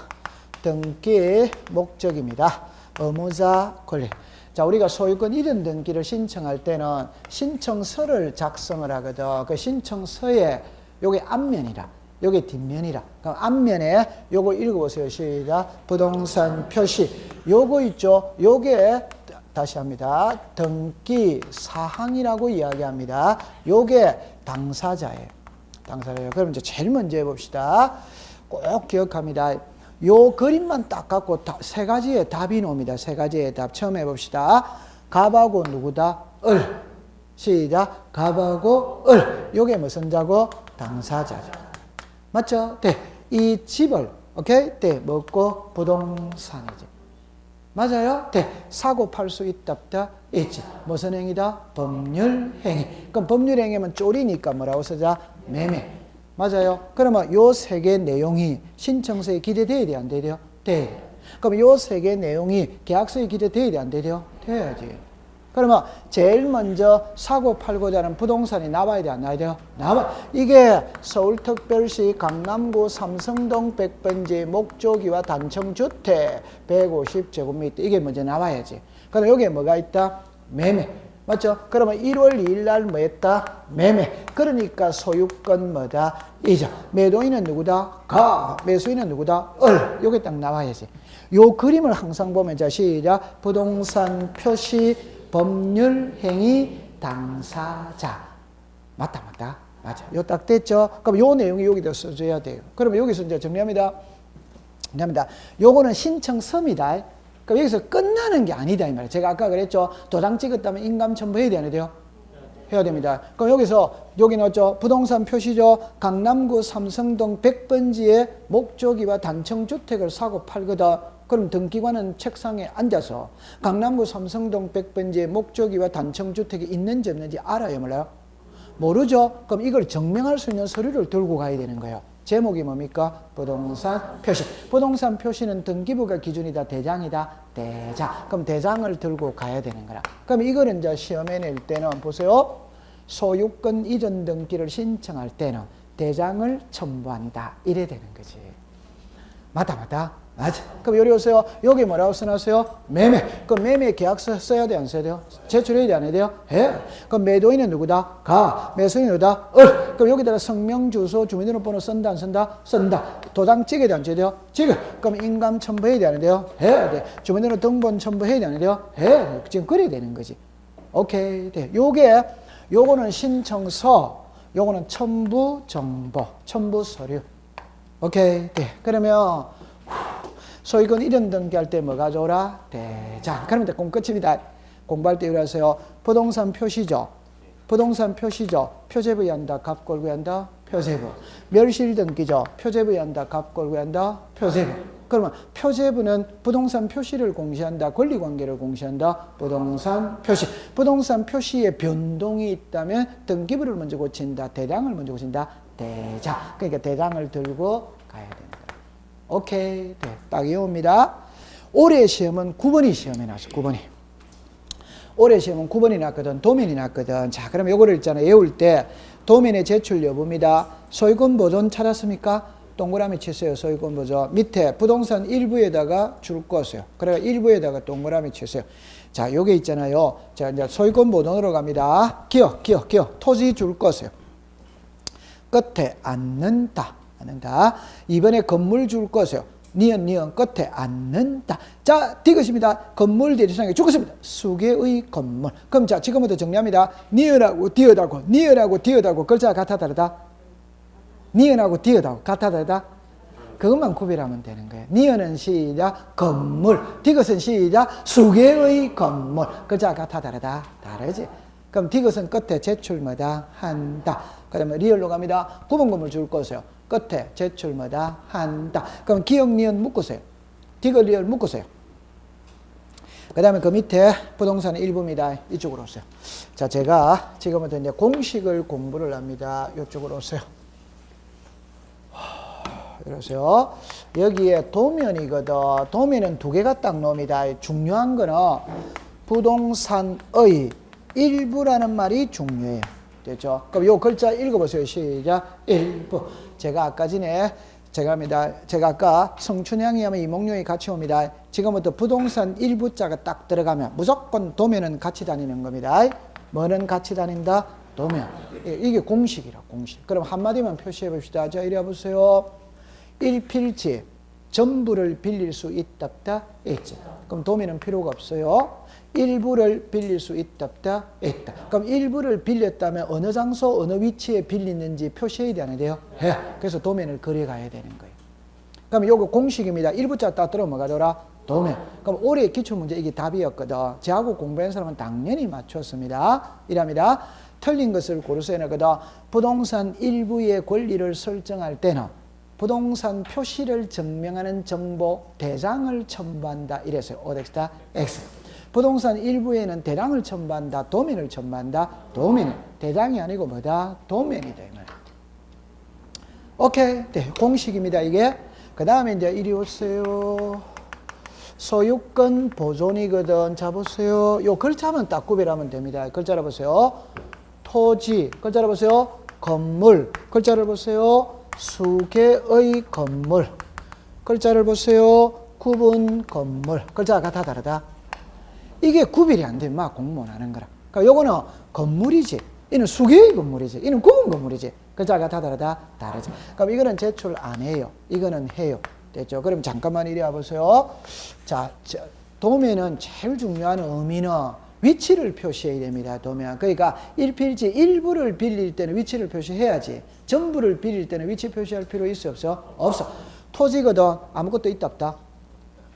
등기 목적입니다. 의무자 권리. 자, 우리가 소유권 이전 등기를 신청할 때는 신청서를 작성을 하거든. 그 신청서에 요게 앞면이라, 요게 뒷면이라. 그럼 앞면에 요거 읽어보세요. 시작. 부동산 표시. 요거 있죠. 요게 다시 합니다. 등기 사항이라고 이야기합니다. 요게 당사자예요. 그럼 이제 제일 먼저 해봅시다. 꼭 기억합니다. 요 그림만 딱 갖고 3가지의 답이 나옵니다. 3가지의 답. 처음 해봅시다. 갑하고 누구다? 을. 시작. 갑하고 을. 요게 무슨 자고? 당사자죠. 맞죠? 네. 이 집을, 오케이? 네. 먹고 부동산이지. 맞아요? 네. 사고 팔 수 있다, 있지. 무슨 행위다? 법률 행위. 그럼 법률 행위면 쪼리니까 뭐라고 쓰자? 매매. 맞아요. 그러면 요 3개 내용이 신청서에 기재돼야 돼, 안 돼요? 돼. 그럼 요 3개 내용이 계약서에 기재돼야 돼, 안 돼요? 돼야지. 그러면 제일 먼저 사고 팔고자 하는 부동산이 나와야 돼, 안 나와야 돼요? 나와. 이게 서울특별시 강남구 삼성동 100번지 목조기와 단층주택 150제곱미터 이게 먼저 나와야지. 그럼 여기에 뭐가 있다? 매매. 맞죠? 그러면 1월 2일 날 뭐 했다? 매매. 그러니까 소유권 뭐다? 이자. 매도인은 누구다? 가. 매수인은 누구다? 을. 요게 딱 나와야지. 요 그림을 항상 보면 자 시작. 부동산 표시 법률 행위 당사자. 맞다. 맞아. 요 딱 됐죠? 그럼 요 내용이 여기다 써줘야 돼요. 그러면 여기서 이제 정리합니다. 요거는 신청서입니다. 그럼 여기서 끝나는 게 아니다 이 말이에요. 제가 아까 그랬죠. 도장 찍었다면 인감 첨부해야 되냐 돼요? 해야 됩니다. 그럼 여기서 여기 넣었죠. 부동산 표시죠. 강남구 삼성동 100번지에 목조기와 단층주택을 사고 팔거든. 그럼 등기관은 책상에 앉아서 강남구 삼성동 100번지에 목조기와 단층주택이 있는지 없는지 알아요? 몰라요? 모르죠? 그럼 이걸 증명할 수 있는 서류를 들고 가야 되는 거예요. 제목이 뭡니까? 부동산 표시. 부동산 표시는 등기부가 기준이다, 대장이다, 대장. 그럼 대장을 들고 가야 되는 거라. 그럼 이거는 이제 시험에 낼 때는 보세요. 소유권 이전 등기를 신청할 때는 대장을 첨부한다. 이래 되는 거지. 맞다. 그럼 여기 오세요. 여기 뭐라고 써놨어요? 매매. 그럼 매매 계약서 써야 돼, 안 써야 돼요? 제출해야 돼, 안 해야 돼요? 해. 그럼 매도인은 누구다? 가. 매수인은 누구다? 을. 그럼 여기다가 성명, 주소, 주민등록번호 쓴다, 안 쓴다? 쓴다. 도장 찍어야 돼, 안 찍어야 돼요? 찍어. 그럼 인감 첨부해야 돼, 안 해야 돼요? 해야 돼. 주민등록 등본 첨부해야 돼, 안 해야 돼요? 해. 지금 그래야 되는 거지. 오케이. 네. 요거는 신청서, 요거는 첨부 정보, 첨부 서류. 오케이. 네. 그러면 소유권 이전 등기할 때 뭐가 좋으라? 대장. 그러면 공부 끝입니다. 공부할 때 이러세요. 부동산 표시죠. 표제부에 한다. 값골 구한다. 표제부. 멸실 등기죠. 표제부에 한다. 값골 구한다. 표제부. 그러면 표제부는 부동산 표시를 공시한다. 권리관계를 공시한다. 부동산 표시. 부동산 표시에 변동이 있다면 등기부를 먼저 고친다. 대장을 먼저 고친다. 대장. 그러니까 대장을 들고 가야 된다. 오케이. 네, 딱 이겁니다. 올해 시험은 9번이 시험에 나왔어. 9번이. 올해 시험은 9번이 났거든. 도면이 났거든. 자, 그럼 요거를 있잖아. 외울 때 도면의 제출 여부입니다. 소유권 보존 찾았습니까? 동그라미 치세요. 소유권 보존. 밑에 부동산 일부에다가 줄 거세요. 그래가 일부에다가 동그라미 치세요. 자, 요게 있잖아요. 자, 이제 소유권 보존으로 갑니다. 기억. 토지 줄 거세요. 끝에 앉는다. 이번에 건물 줄 거세요. 니은 끝에 앉는다. 자, 디귿입니다. 건물 대리상에 죽었습니다. 수개의 건물. 그럼 자, 지금부터 정리합니다. 니은하고 디귿하고 글자가 같아 다르다? 니은하고 디귿하고 같아 다르다? 그것만 구별하면 되는 거예요. 니은은 시작 건물, 디귿은 시작 수개의 건물. 글자가 같아 다르다? 다르지. 그럼 디귿은 끝에 제출 뭐다? 한다. 그 다음에 리얼로 갑니다. 구분 건물 줄 거세요. 끝에 제출 뭐다? 한다. 그럼 기억, 니은 묶으세요. 디귿, 리얼 묶으세요. 그 다음에 그 밑에 부동산 일부입니다. 이쪽으로 오세요. 자, 제가 지금부터 이제 공식을 공부를 합니다. 이쪽으로 오세요. 이러세요. 여기에 도면이거든. 도면은 두 개가 딱 나옵니다. 중요한 거는 부동산의 일부라는 말이 중요해요. 됐죠? 그럼 요 글자 읽어보세요. 시작. 일부. 제가 아까 전에 제가 아까 성춘향이 하면 이몽룡이 같이 옵니다. 지금부터 부동산 일부자가 딱 들어가면 무조건 도면은 같이 다니는 겁니다. 뭐는 같이 다닌다? 도면. 이게 공식이라, 공식. 그럼 한마디만 표시해 봅시다. 자, 이리 와보세요. 일필지. 전부를 빌릴 수 있다, 없다? 있지. 그럼 도면은 필요가 없어요. 일부를 빌릴 수 있다, 없다? 있다. 그럼 일부를 빌렸다면 어느 장소, 어느 위치에 빌리는지 표시해야 되는데요. 해. 그래서 도면을 그려가야 되는 거예요. 그럼 요거 공식입니다. 일부자 딱 들어 뭐가 되라? 도면. 그럼 올해 기출문제 이게 답이었거든. 저하고 공부한 사람은 당연히 맞췄습니다. 이랍니다. 틀린 것을 고르세요. 거든. 부동산 일부의 권리를 설정할 때는 부동산 표시를 증명하는 정보 대장을 첨부한다. 이래서요. 오덱스타 X. 부동산 일부에는 대장을 첨부한다. 도면을 첨부한다. 도면. 대장이 아니고 뭐다? 도면이다. 오케이. 네, 공식입니다. 이게. 그 다음에 이제 이리 오세요. 소유권 보존이거든. 자, 보세요. 요 글자만 딱 구별하면 됩니다. 글자를 보세요. 토지. 글자를 보세요. 건물. 글자를 보세요. 수개의 건물. 글자를 보세요. 구분 건물. 글자가 다 다르다. 이게 구별이 안 되면 막 공무원 하는 거라. 그러니까 요거는 건물이지. 이는 수개의 건물이지. 이는 구분 건물이지. 글자가 다 다르다. 다르지. 그럼 이거는 제출 안 해요. 이거는 해요. 됐죠? 그럼 잠깐만 이리 와보세요. 자, 도면은 제일 중요한 의미는 위치를 표시해야 됩니다. 도면. 그러니까 일필지 일부를 빌릴 때는 위치를 표시해야지. 전부를 빌릴 때는 위치 표시할 필요 있어 없어? 없어. 토지거든. 아무것도 있다 없다?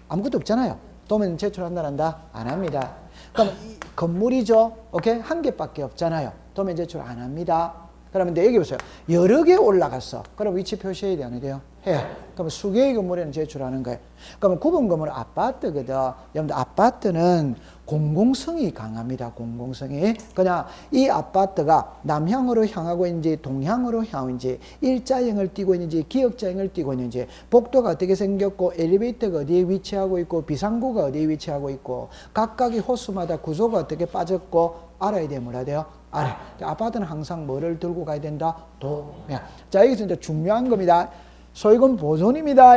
아무것도 없잖아요. 도면 제출한다 한다? 안 합니다. 그럼 건물이죠. 오케이? 한 개밖에 없잖아요. 도면 제출 안 합니다. 그러면 여기 보세요. 여러 개 올라갔어. 그럼 위치 표시해야 돼, 안 돼요? 해요. 그러면 수개의 건물에는 제출하는 거예요. 그러면 구분 건물 아파트거든. 여러분들 아파트는 공공성이 강합니다. 공공성이. 그냥 이 아파트가 남향으로 향하고 있는지 동향으로 향하고 있는지 일자형을 띠고 있는지 기역자형을 띠고 있는지 복도가 어떻게 생겼고 엘리베이터가 어디에 위치하고 있고 비상구가 어디에 위치하고 있고 각각의 호수마다 구조가 어떻게 빠졌고 알아야 돼요. 뭐라 돼요? 알아요. 아파트는 항상 뭐를 들고 가야 된다? 도면. 자, 여기서 이제 중요한 겁니다. 소유권 보존입니다.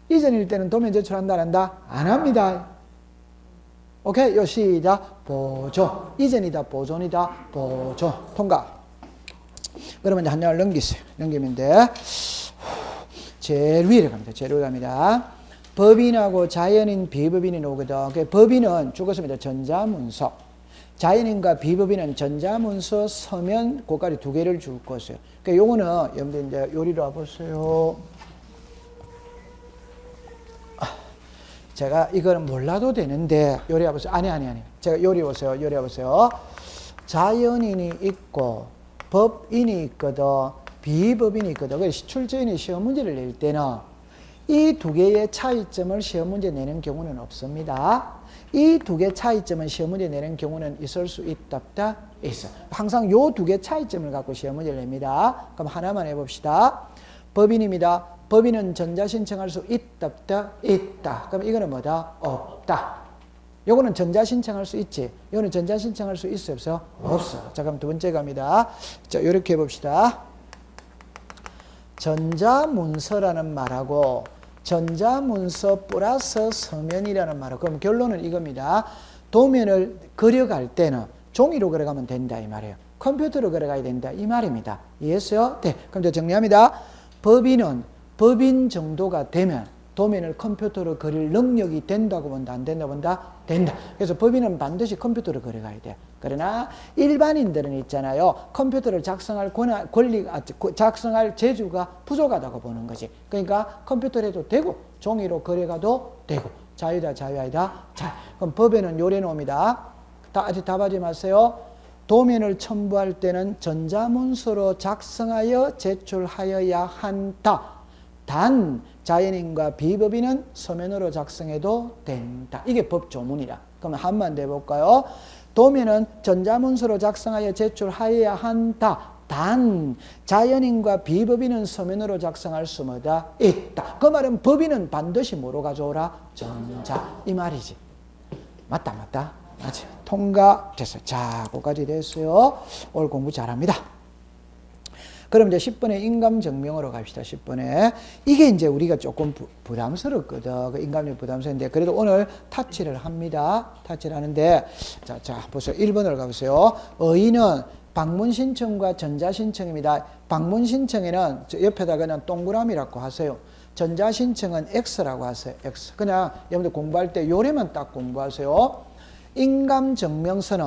이전일 때는 도면 제출한다 안 한다? 안 합니다. 오케이? 요 시작. 보존. 이전이다 보존이다. 보존. 통과. 그러면 이제 한 장을 넘기세요. 넘기면 돼. 제일 위로 갑니다. 제일 위로 갑니다. 법인하고 자연인, 비법인이 나오거든. 법인은 죽었습니다. 전자문서. 자연인과 비법인은 전자문서, 서면, 고가리 두 개를 줄 것이에요. 그러니까 요거는 여러분들 이제 요리로 와보세요. 제가 이거는 몰라도 되는데 요리 와보세요. 아니. 제가 요리 보세요. 요리 와보세요. 자연인이 있고 법인이 있거든. 비법인이 있거든. 그래서 출제인이 시험 문제를 낼 때는 이 두 개의 차이점을 시험 문제 내는 경우는 없습니다. 이 두 개 차이점은 시험 문제 내는 경우는 있을 수 있다, 없다? 있어. 항상 요 두 개 차이점을 갖고 시험 문제를 냅니다. 그럼 하나만 해봅시다. 법인입니다. 법인은 전자신청할 수 있다, 없다? 있다. 그럼 이거는 뭐다? 없다. 요거는 전자신청할 수 있지. 요거는 전자신청할 수 있어, 없어? 없어. 자, 그럼 두 번째 갑니다. 자, 요렇게 해봅시다. 전자문서라는 말하고 전자문서 플러스 서면이라는 말이에요. 그럼 결론은 이겁니다. 도면을 그려갈 때는 종이로 그려가면 된다 이 말이에요. 컴퓨터로 그려가야 된다 이 말입니다. 이해했어요? 네. 그럼 이제 정리합니다. 법인은 법인 정도가 되면 도면을 컴퓨터로 그릴 능력이 된다고 본다, 안 된다고 본다? 된다. 그래서 법인은 반드시 컴퓨터로 그려가야 돼. 그러나 일반인들은 있잖아요. 컴퓨터를 작성할 작성할 재주가 부족하다고 보는 거지. 그러니까 컴퓨터로 해도 되고 종이로 그려가도 되고 자유다, 자유아니다. 자, 그럼 법에는 요래 놓습니다. 아직 답하지 마세요. 도면을 첨부할 때는 전자문서로 작성하여 제출하여야 한다. 단 자연인과 비법인은 서면으로 작성해도 된다. 이게 법 조문이라. 그러면 한번 더 해볼까요? 도면은 전자문서로 작성하여 제출하여야 한다. 단 자연인과 비법인은 서면으로 작성할 수 뭐다? 있다. 그 말은 법인은 반드시 뭐로 가져오라? 전자. 이 말이지. 맞다. 맞지? 통과 됐어요. 자, 거기까지 됐어요. 오늘 공부 잘합니다. 그럼 이제 10번에 인감증명으로 갑시다. 10번에. 이게 이제 우리가 조금 부담스럽거든. 그 인감증명 부담스러운데, 그래도 오늘 타치를 합니다. 타치를 하는데, 자, 보세요. 1번을 가보세요. 의의는 방문신청과 전자신청입니다. 방문신청에는 옆에다 그냥 동그라미라고 하세요. 전자신청은 X라고 하세요. X. 그냥 여러분들 공부할 때 요래만 딱 공부하세요. 인감증명서는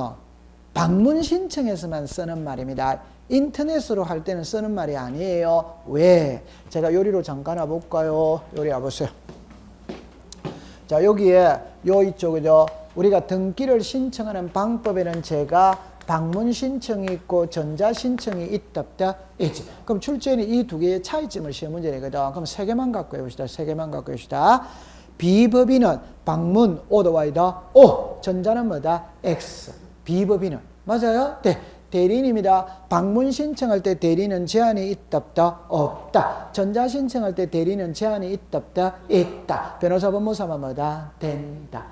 방문신청에서만 쓰는 말입니다. 인터넷으로 할 때는 쓰는 말이 아니에요. 왜? 제가 요리로 잠깐 와볼까요? 요리 와보세요. 자, 여기에 요 이쪽이죠. 우리가 등기를 신청하는 방법에는 제가 방문 신청이 있고 전자 신청이 있다 없다? 있지. 그럼 출제인이 이 두 개의 차이점을 시험 문제 내거든. 그럼 세 개만 갖고 해봅시다. 세 개만 갖고 해봅시다. 비법인은 방문 오더 Y다. O. 전자는 뭐다? X. 비법인은 맞아요? 네. 대리인입니다. 방문 신청할 때 대리는 제한이 있다 없다? 없다. 전자 신청할 때 대리는 제한이 있다 없다? 있다. 변호사 법무사만 뭐다? 된다.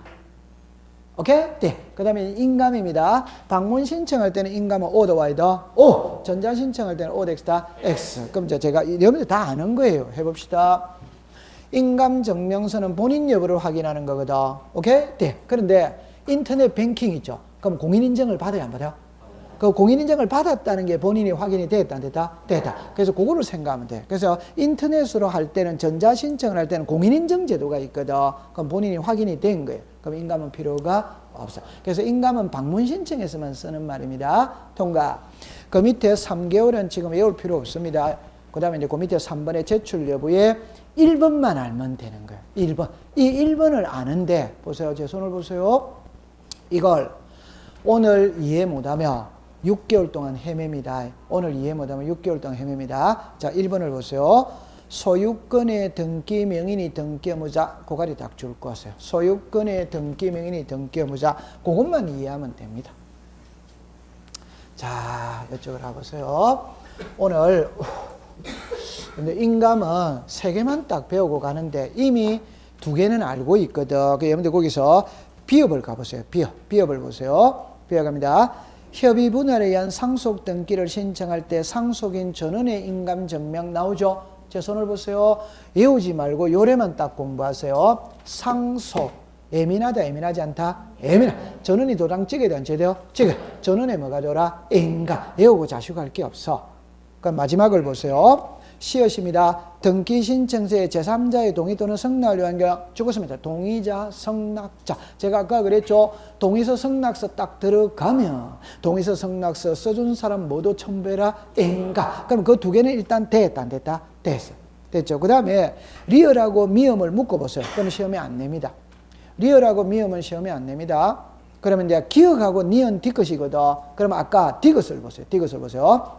오케이? 네. 그 다음에 인감입니다. 방문 신청할 때는 인감은 O다 Y다? O. 전자 신청할 때는 O X다? X. 그럼 제가 여러분들 다 아는 거예요. 해봅시다. 인감 증명서는 본인 여부를 확인하는 거거든. 오케이? 네. 그런데 인터넷 뱅킹 있죠? 그럼 공인인증을 받아야 안 받아요? 그 공인인증을 받았다는 게 본인이 확인이 됐다 안 됐다? 됐다. 그래서 그거를 생각하면 돼. 그래서 인터넷으로 할 때는 전자신청을 할 때는 공인인증 제도가 있거든. 그럼 본인이 확인이 된 거예요. 그럼 인감은 필요가 없어. 그래서 인감은 방문신청에서만 쓰는 말입니다. 통과. 그 밑에 3개월은 지금 외울 필요 없습니다. 그 다음에 이제 그 밑에 3번의 제출 여부에 1번만 알면 되는 거예요. 1번. 이 1번을 아는데, 보세요. 제 손을 보세요. 이걸 오늘 이해 못하면 6개월 동안 헤맵니다. 오늘 이해 못하면 6개월 동안 헤맵니다. 자, 1번을 보세요. 소유권의 등기 명인이 등기 의무자, 고가리 딱 줄 거세요. 소유권의 등기 명인이 등기 의무자, 그것만 이해하면 됩니다. 자, 이쪽을 해보세요. 오늘 근데 인감은 3개만 딱 배우고 가는데 이미 2개는 알고 있거든. 여러분들 거기서 비업을 가보세요. 비업을 보세요. 비업 갑니다. 협의 분할에 의한 상속 등기를 신청할 때 상속인 전원의 인감 증명 나오죠? 제 손을 보세요. 외우지 말고 요래만 딱 공부하세요. 상속. 예민하다, 예민하지 않다? 예민하. 전원이 도장 찍어야 돼, 안 찍어야 돼요? 찍어. 전원에 뭐가 줘라? 인감. 외우고 자식할 게 없어. 그럼 마지막을 보세요. 시엇입니다. 등기 신청서에 제3자의 동의 또는 승낙을 위한 경우 죽었습니다. 동의자, 승낙자. 제가 아까 그랬죠. 동의서, 승낙서 딱 들어가면 동의서, 승낙서 써준 사람 모두 첨부해라. 인가. 그럼 그 2개는 일단 됐다, 안 됐다? 됐어. 됐죠. 그 다음에 리얼하고 미음을 묶어보세요. 그럼 시험에 안 냅니다. 리얼하고 미음은 시험에 안 냅니다. 그러면 이제 기억하고 니은 뒤끝이거든. 그러면 아까 디귿을 보세요. 디귿을 보세요.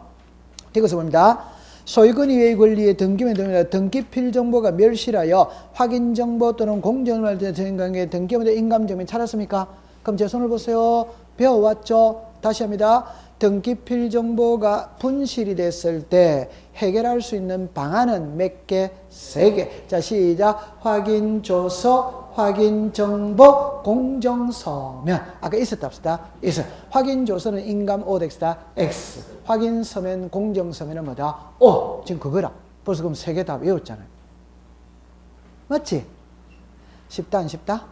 디귿을 봅니다. 소유권 이외의 권리의 등기면 됩니다. 등기필 정보가 멸실하여 확인 정보 또는 공정을 되는 관계에 등기문제 인감증명 찾았습니까? 그럼 제 손을 보세요. 배워왔죠? 다시 합니다. 등기필 정보가 분실이 됐을 때 해결할 수 있는 방안은 몇 개? 3개. 자, 시작. 확인 조서, 확인 정보, 공정 서면. 아까 있었다 없었다? 있어. 확인 조서는 인감 오덱스다. X. 확인 서면, 공정 서면은 뭐다? O. 지금 그거라. 벌써 그럼 3개 다 외웠잖아요. 맞지? 쉽다 안 쉽다?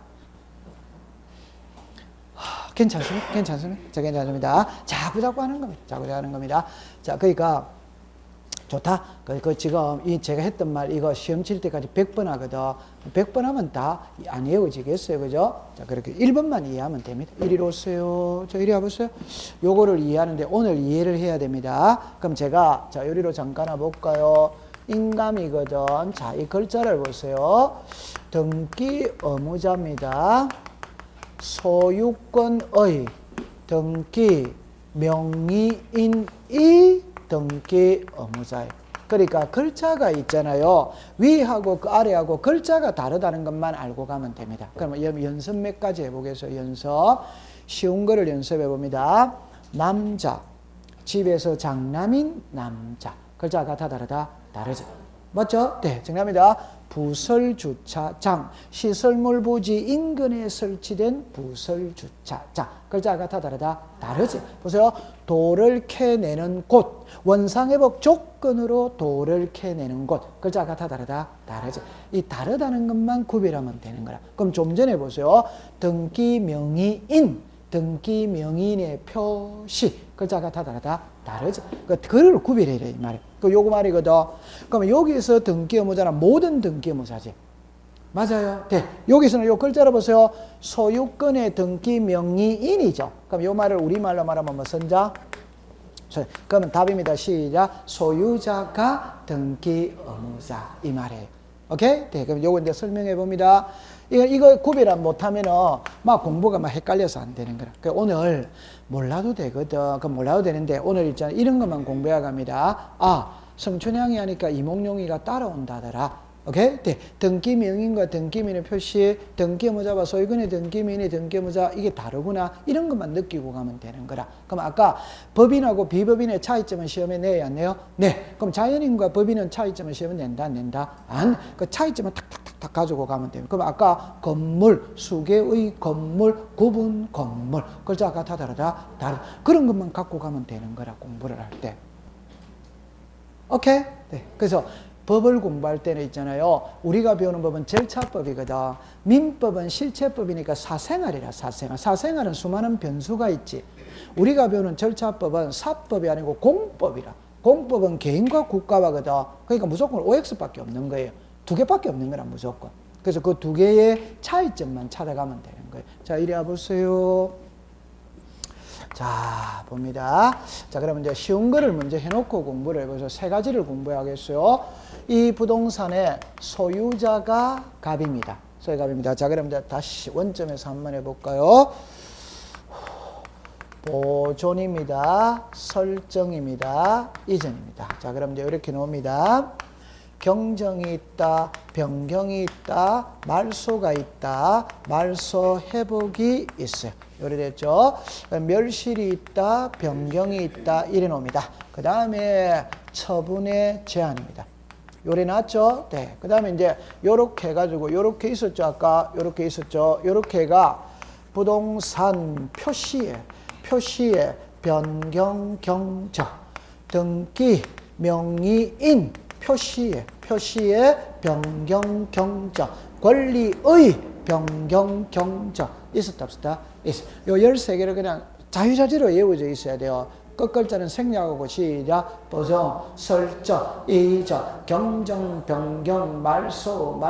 괜찮습니까? 괜찮습니까? 자, 괜찮습니다. 자꾸자꾸 하는 겁니다. 자꾸자꾸 하는 겁니다. 자, 그러니까 좋다. 그 지금 이 제가 했던 말 이거 시험 칠 때까지 100번 하거든. 100번 하면 다 안 외워지겠어요. 그죠? 자, 그렇게 1번만 이해하면 됩니다. 이리로 오세요. 자, 이리 와보세요. 요거를 이해하는데 오늘 이해를 해야 됩니다. 그럼 제가 자, 요리로 잠깐 와볼까요? 인감이거든. 자, 이 글자를 보세요. 등기 의무자입니다. 소유권의 등기 명의인이 등기 의무자예요. 그러니까 글자가 있잖아요. 위하고 그 아래하고 글자가 다르다는 것만 알고 가면 됩니다. 그러면 연습 몇 가지 해보겠어요. 연습. 쉬운 거를 연습해 봅니다. 남자. 집에서 장남인 남자. 글자가 다 다르다? 다르죠. 맞죠? 네, 정답입니다. 부설주차장, 시설물 부지 인근에 설치된 부설주차장. 글자가 다 다르다? 다르지. 보세요. 돌을 캐내는 곳, 원상회복 조건으로 돌을 캐내는 곳. 글자가 다 다르다? 다르지. 이 다르다는 것만 구별하면 되는 거라. 그럼 좀 전에 보세요. 등기 명의인, 등기 명의인의 표시. 글자가 다 다르다? 다르지. 그걸 구별해야 돼, 이 말이야. 요거 말이거든. 그러면 여기서 등기 의무자는 모든 등기 의무자지. 맞아요. 네. 여기서는 요 글자로 보세요. 소유권의 등기 명의인이죠. 그럼 요 말을 우리말로 말하면 뭐 선자? 그러면 답입니다. 시작. 소유자가 등기 의무자. 이 말이에요. 오케이? 네. 그럼 요거 이제 설명해 봅니다. 이거 구별 못하면은 막 공부가 막 헷갈려서 안 되는 거라. 그러니까 오늘 몰라도 되거든. 그럼 몰라도 되는데 오늘 있잖아. 이런 것만 공부해 갑니다. 아, 성춘향이 하니까 이몽룡이가 따라온다더라. 오케이? 네. 등기명인과 등기민의 표시, 등기의무자와 소유권의 등기민의 등기의무자 이게 다르구나 이런 것만 느끼고 가면 되는 거라. 그럼 아까 법인하고 비법인의 차이점은 시험에 내야 안 내요? 네. 그럼 자연인과 법인은 차이점은 시험에 낸다 안 낸다? 안. 그 차이점은 탁탁탁탁 가지고 가면 돼요. 그럼 아까 건물, 수개의 건물, 구분 건물 글자가 다 다르다? 다르다. 그런 것만 갖고 가면 되는 거라 공부를 할 때. 오케이? 네. 그래서 법을 공부할 때는 있잖아요. 우리가 배우는 법은 절차법이거든. 민법은 실체법이니까 사생활이라 사생활. 사생활은 수많은 변수가 있지. 우리가 배우는 절차법은 사법이 아니고 공법이라. 공법은 개인과 국가화거든. 그러니까 무조건 OX밖에 없는 거예요. 두 개밖에 없는 거라 무조건. 그래서 그 두 개의 차이점만 찾아가면 되는 거예요. 자, 이리 와보세요. 자, 봅니다. 자, 그러면 이제 쉬운 거를 먼저 해놓고 공부를 해보세요. 세 가지를 공부해야겠어요. 이 부동산의 소유자가 갑입니다. 소유갑입니다. 자, 그럼 이제 다시 원점에서 한번 해볼까요? 보존입니다. 설정입니다. 이전입니다. 자, 그럼 이제 이렇게 나옵니다. 경정이 있다, 변경이 있다, 말소가 있다, 말소 회복이 있어요. 요리 됐죠? 멸실이 있다, 변경이 있다, 이래 놓습니다. 그 다음에 처분의 제한입니다. 요리 났죠? 네. 그 다음에 이제 요렇게 해가지고, 요렇게 있었죠? 아까 요렇게 있었죠? 요렇게가 부동산 표시에 변경, 경적, 등기, 명의인, 표시에 변경, 경적, 권리의 변경, 경적 있었다 없었다? 있어. 요 13개를 그냥 자유자재로 외워져 있어야 돼요. 끝글자는 생략하고 시작. 보존, 설정, 이전, 경정, 변경, 말소,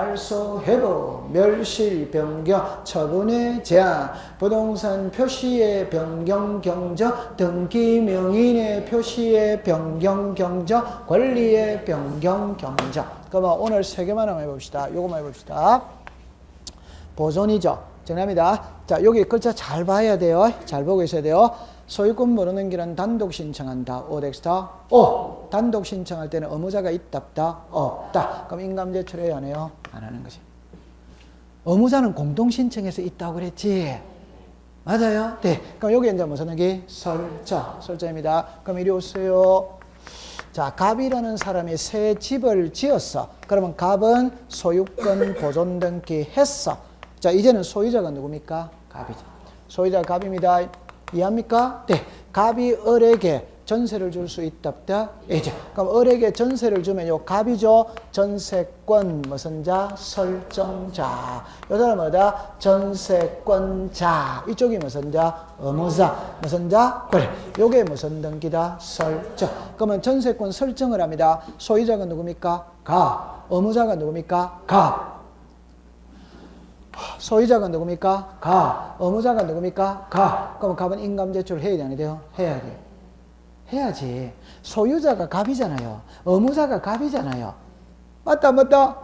회복, 멸실, 변경, 처분의 제한, 부동산 표시의 변경, 경적, 등기 명인의 표시의 변경, 경적, 권리의 변경, 경적. 그러면 오늘 세 개만 한번 해봅시다. 요거만 해봅시다. 보존이죠. 정답입니다. 자, 여기 글자 잘 봐야 돼요. 잘 보고 있어야 돼요. 소유권 모르는 길은 단독 신청한다. 오덱스타. 오. 단독 신청할 때는 의무자가 있다 없다? 없다. 그럼 인감 제출해야 하네요. 안 하는 거지. 의무자는 공동 신청해서 있다고 그랬지. 맞아요? 네. 그럼 여기 이제 무슨 얘기? 설정입니다. 그럼 이리 오세요. 자, 갑이라는 사람이 새 집을 지었어. 그러면 갑은 소유권 보존 등기 했어. 자, 이제는 소유자가 누굽니까? 갑이죠. 소유자가 갑입니다. 이해합니까? 네. 갑이 을에게 전세를 줄 수 있다 없다? 이제. 그럼 을에게 전세를 주면 요 갑이죠. 전세권 무슨 자? 설정자. 요 사람은 뭐다? 전세권자. 이쪽이 무슨 자? 의무자. 무슨 자? 그래. 요게 무슨 등기다? 설정. 그러면 전세권 설정을 합니다. 소유자가 누굽니까? 갑. 의무자가 누굽니까? 갑. 소유자가 누굽니까? 갑. 의무자가 누굽니까? 갑. 그럼 갑은 인감 제출을 해야 되는 돼요? 해야 돼. 해야지. 소유자가 갑이잖아요. 의무자가 갑이잖아요. 맞다, 맞다?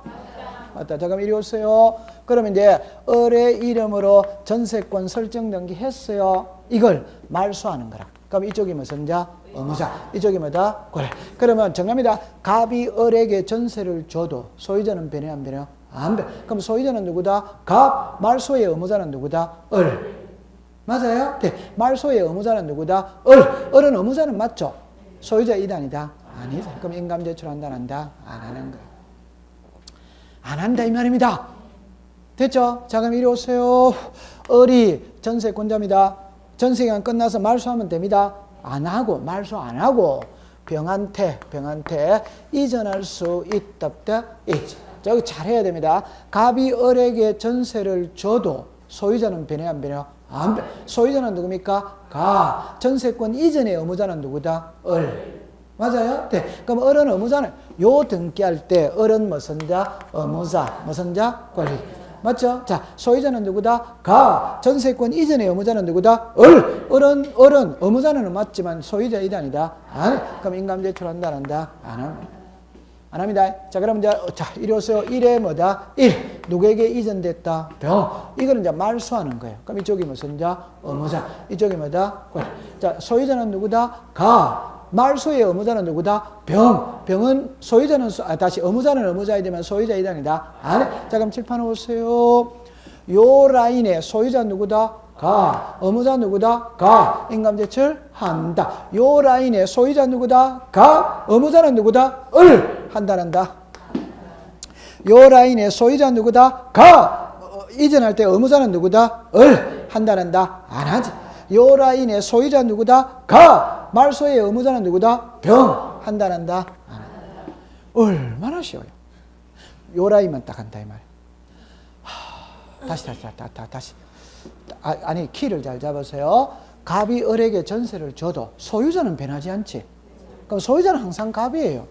맞다. 자, 그럼 이리 오세요. 그러면 이제 을의 이름으로 전세권 설정 등기 했어요. 이걸 말소하는 거라. 그럼 이쪽이 무슨 자? 의무자. 이쪽이 뭐다? 그래. 그러면 정합니다. 갑이 을에게 전세를 줘도 소유자는 변해 안 변해요? 안 변해. 그럼 소유자는 누구다? 갑. 말소의 의무자는 누구다? 을. 맞아요? 네. 말소의 의무자는 누구다? 을. 을은 의무자는 맞죠? 소유자 이단이다? 아니다. 그럼 인감 제출한다, 안 한다? 안 하는 거야. 안 한다 이 말입니다. 됐죠? 자, 그럼 이리 오세요. 을이 전세권자입니다. 전세기간 끝나서 말소하면 됩니다. 안 하고, 말소 안 하고, 병한테 이전할 수 있다, 없다? 있죠. 여기 잘 해야 됩니다. 갑이 을에게 전세를 줘도 소유자는 변해, 안 변해요? 안 변해. 소유자는 누굽니까? 갑. 전세권 이전의 의무자는 누구다? 을. 맞아요? 네. 그럼 을은 의무자는 요 등기할 때 을은 무슨 자? 의무자. 무슨 자? 권리. 맞죠? 자, 소유자는 누구다? 갑. 전세권 이전의 의무자는 누구다? 을. 을은 의무자는 맞지만 소유자 이단이다. 안 해. 그럼 인감 제출한다, 안 한다? 안 합니다. 안 합니다. 자, 그럼 이제, 자, 이리 오세요. 1에 뭐다? 1. 누구에게 이전됐다? 병. 이거는 이제 말소하는 거예요. 그럼 이쪽이 무슨 자? 의무자. 이쪽이 뭐다? 권리. 자, 소유자는 누구다? 갑. 말소의 의무자는 누구다? 병. 병은 소유자는 다시 의무자는 의무자이 되면 소유자 이단이다. 아니. 자 그럼 칠판 오세요. 요 라인에 소유자 누구다? 가. 의무자 누구다? 가. 인감 제출한다. 요 라인에 소유자 누구다? 가. 의무자는 누구다? 을. 한다는다. 요 라인에 소유자 누구다? 가. 이전할 때 의무자는 누구다? 을. 한다는다. 안 하지. 요 라인에 소유자 누구다? 가. 말소의 의무자는 누구다? 병. 한다는다. 얼마나 쉬워요. 요 라인만 딱 한다 이 말이에요. 다시. 아니 키를 잘 잡으세요. 갑이 을에게 전세를 줘도 소유자는 변하지 않지. 그럼 소유자는 항상 갑이에요.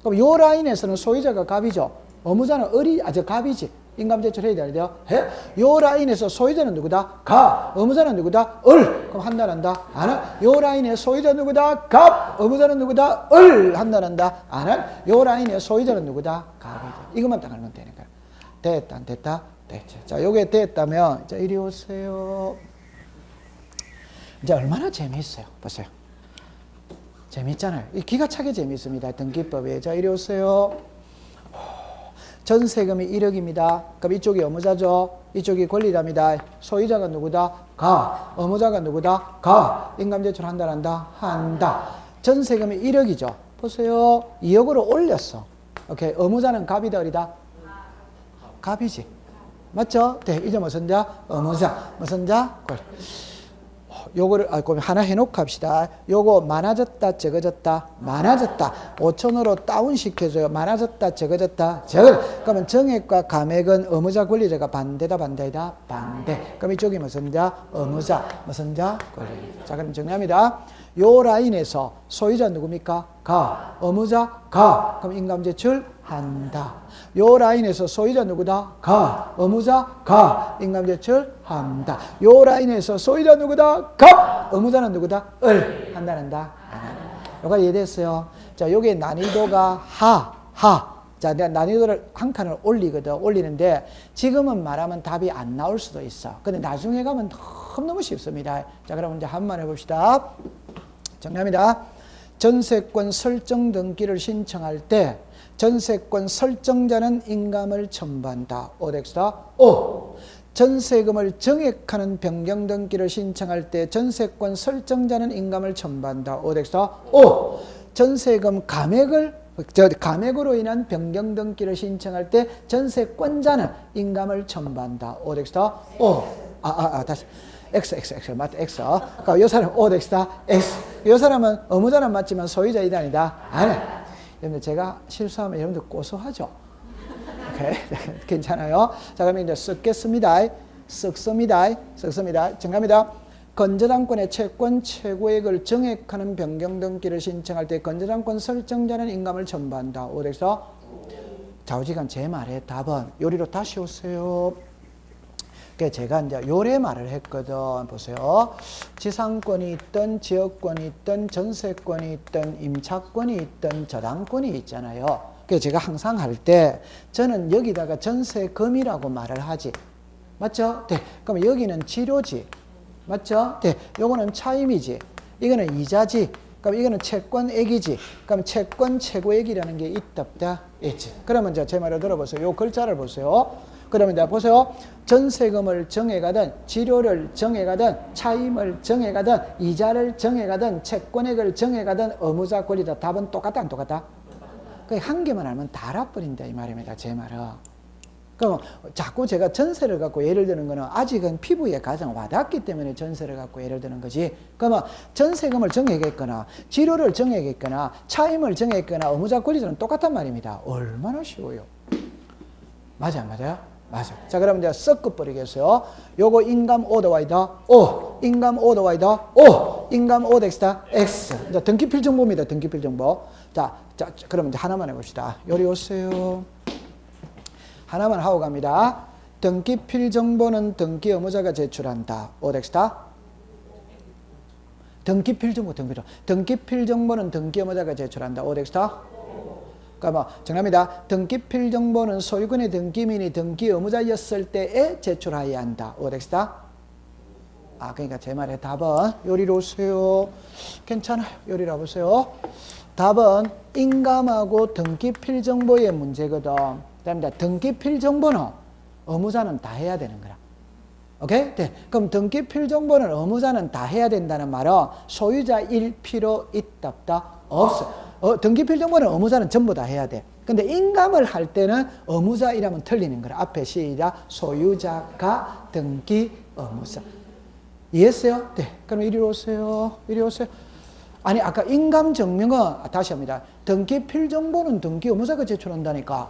그럼 요 라인에서는 소유자가 갑이죠. 의무자는 을이 갑이지. 인감 제출해야 돼요. 요 라인에서 소유자는 누구다? 가. 의무자는 누구다? 을. 그럼 한다는다. 안 한. 요 라인에 소유자 누구다? 갑. 의무자는 누구다? 을. 한다는다. 안 한. 요 라인에 소유자는 누구다? 갑이다. 이것만 딱 알면 되니까. 됐다 안 됐다? 됐죠. 자, 요게 됐다면 자 이리 오세요. 이제 얼마나 재미있어요. 보세요. 재밌잖아요. 기가 차게 재미있습니다. 등기법에. 자 이리 오세요. 전세금이 1억입니다. 그럼 이쪽이 의무자죠. 이쪽이 권리자입니다. 소유자가 누구다? 가. 의무자가 누구다? 가. 인감 제출한다. 한다. 전세금이 1억이죠. 보세요. 2억으로 올렸어. 오케이. 의무자는 갑이다, 을이다? 갑이지. 맞죠? 네. 이제 무슨 자? 의무자. 무슨 자? 권리. 요거를 하나 해놓고 합시다. 요거 많아졌다 적어졌다 많아졌다 5,000으로 다운시켜줘요. 많아졌다 적어졌다 그러면 정액과 감액은 의무자 권리자가 반대다 반대다 반대. 그럼 이쪽이 무슨 자? 의무자. 무슨 자? 권리. 자 그럼 정리합니다. 요 라인에서 소유자 누굽니까? 가. 의무자? 가. 그럼 인감 제출한다. 요 라인에서 소유자 누구다? 가. 의무자? 가. 인감 제출한다. 요 라인에서 소유자 누구다? 갑. 의무자는 누구다? 을. 한다는다. 요가 이해됐어요? 자, 요게 난이도가 하. 자, 내가 난이도를 한 칸을 올리는데 지금은 말하면 답이 안 나올 수도 있어. 근데 나중에 가면 너무 쉽습니다. 자, 그럼 이제 한 번 해봅시다. 정리합니다. 전세권 설정 등기를 신청할 때 전세권 설정자는 인감을 첨부한다. 오덱스다. 오. 전세금을 정액하는 변경 등기를 신청할 때 전세권 설정자는 인감을 첨부한다. 오덱스다. 오. 전세금 감액으로 인한 변경 등기를 신청할 때 전세권자는 인감을 첨부한다. 오덱스다. 오. 다시. X. 맞다. X. 그러니까 이 사람 오덱스다. X. 이 사람은 의무자는 맞지만 소유자 이단이다. 아니. 여러분들 제가 실수하면 여러분들 고소하죠. 오케이. 괜찮아요. 자, 그러면 이제 씁겠습니다. 씁니다. 정합니다. 건저당권의 채권 최고액을 정액하는 변경 등기를 신청할 때 건저당권 설정자는 인감을 첨부한다. 오덱서 좌우지간 제 말의 답은 요리로 다시 오세요. 제가 이제 요래 말을 했거든. 보세요. 지상권이 있든 지역권이 있든 전세권이 있든 임차권이 있든 저당권이 있잖아요. 그래서 제가 항상 할 때 저는 여기다가 전세금이라고 말을 하지. 맞죠? 네. 그럼 여기는 치료지. 맞죠? 네. 요거는 차임이지. 이거는 이자지. 그럼 이거는 채권액이지. 그럼 채권 최고액이라는 게 있다 없다? 있지. 그러면 제 말을 들어보세요. 요 글자를 보세요. 그러면 이제 보세요. 전세금을 정해가든 치료를 정해가든 차임을 정해가든 이자를 정해가든 채권액을 정해가든 의무자 권리자 답은 똑같다 안 똑같다? 한 개만 알면 다 알아버린다 이 말입니다. 제 말은. 그럼 자꾸 제가 전세를 갖고 예를 드는 거는 아직은 피부에 가장 와닿기 때문에 전세를 갖고 예를 드는 거지. 그러면 전세금을 정해겠거나 치료를 정해겠거나 차임을 정해겠거나 의무자 권리자는 똑같단 말입니다. 얼마나 쉬워요. 맞아 안 맞아요? 맞아. 자, 그럼 이제 섞어버리겠어요. 요거 인감 오더와이다. 오. 인감 오더와이다. 오. 인감 오덱스다. X. 이제 등기필 정보입니다. 등기필 정보. 자, 그럼 이제 하나만 해봅시다. 요리 오세요. 하나만 하고 갑니다. 등기필 정보는 등기 의무자가 제출한다. 오덱스다. 등기필 정보는 등기 의무자가 제출한다. 오덱스다. 그러니까 정답입니다. 등기필 정보는 소유권의 등기민이 등기 의무자였을 때에 제출하여야 한다. 오덱스다. 그러니까 제 말의 답은 요리로 오세요. 괜찮아요. 요리로 보세요. 답은 인감하고 등기필 정보의 문제거든. 그다음에 등기필 정보는 의무자는 다 해야 되는 거라. 오케이? 네. 그럼 등기필 정보는 의무자는 다 해야 된다는 말은 소유자일 필요 있다 없다? 없어. 등기필 정보는 의무자는 전부 다 해야 돼. 근데 인감을 할 때는 의무자이라면 틀리는 거라. 앞에 시작. 소유자가 등기 의무자. 이해했어요? 네. 그럼 이리 오세요. 이리 오세요. 아니, 아까 인감 증명은, 다시 합니다. 등기필 정보는 등기 의무자가 제출한다니까.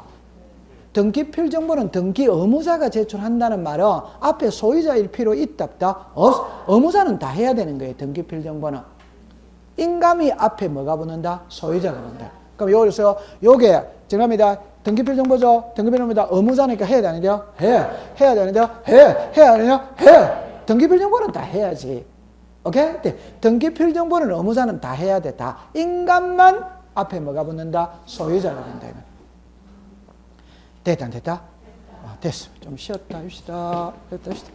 등기필 정보는 등기 의무자가 제출한다는 말은 앞에 소유자일 필요 있다 없다? 없어. 의무자는 다 해야 되는 거예요. 등기필 정보는. 인감이 앞에 뭐가 붙는다? 소유자가 붙는다. 그럼 여기서 요게 정합니다. 등기필 정보죠. 등기필 정보다 의무자니까 해야 되는데요. 해야 되는데요. 해야 되는데요. 등기필 정보는 다 해야지. 오케이? 네. 등기필 정보는 의무자는 다 해야 돼. 다. 인감만 앞에 뭐가 붙는다? 소유자가 붙는다. 됐다, 안 됐다? 됐어. 좀 쉬었다 합시다. 됐다 합시다.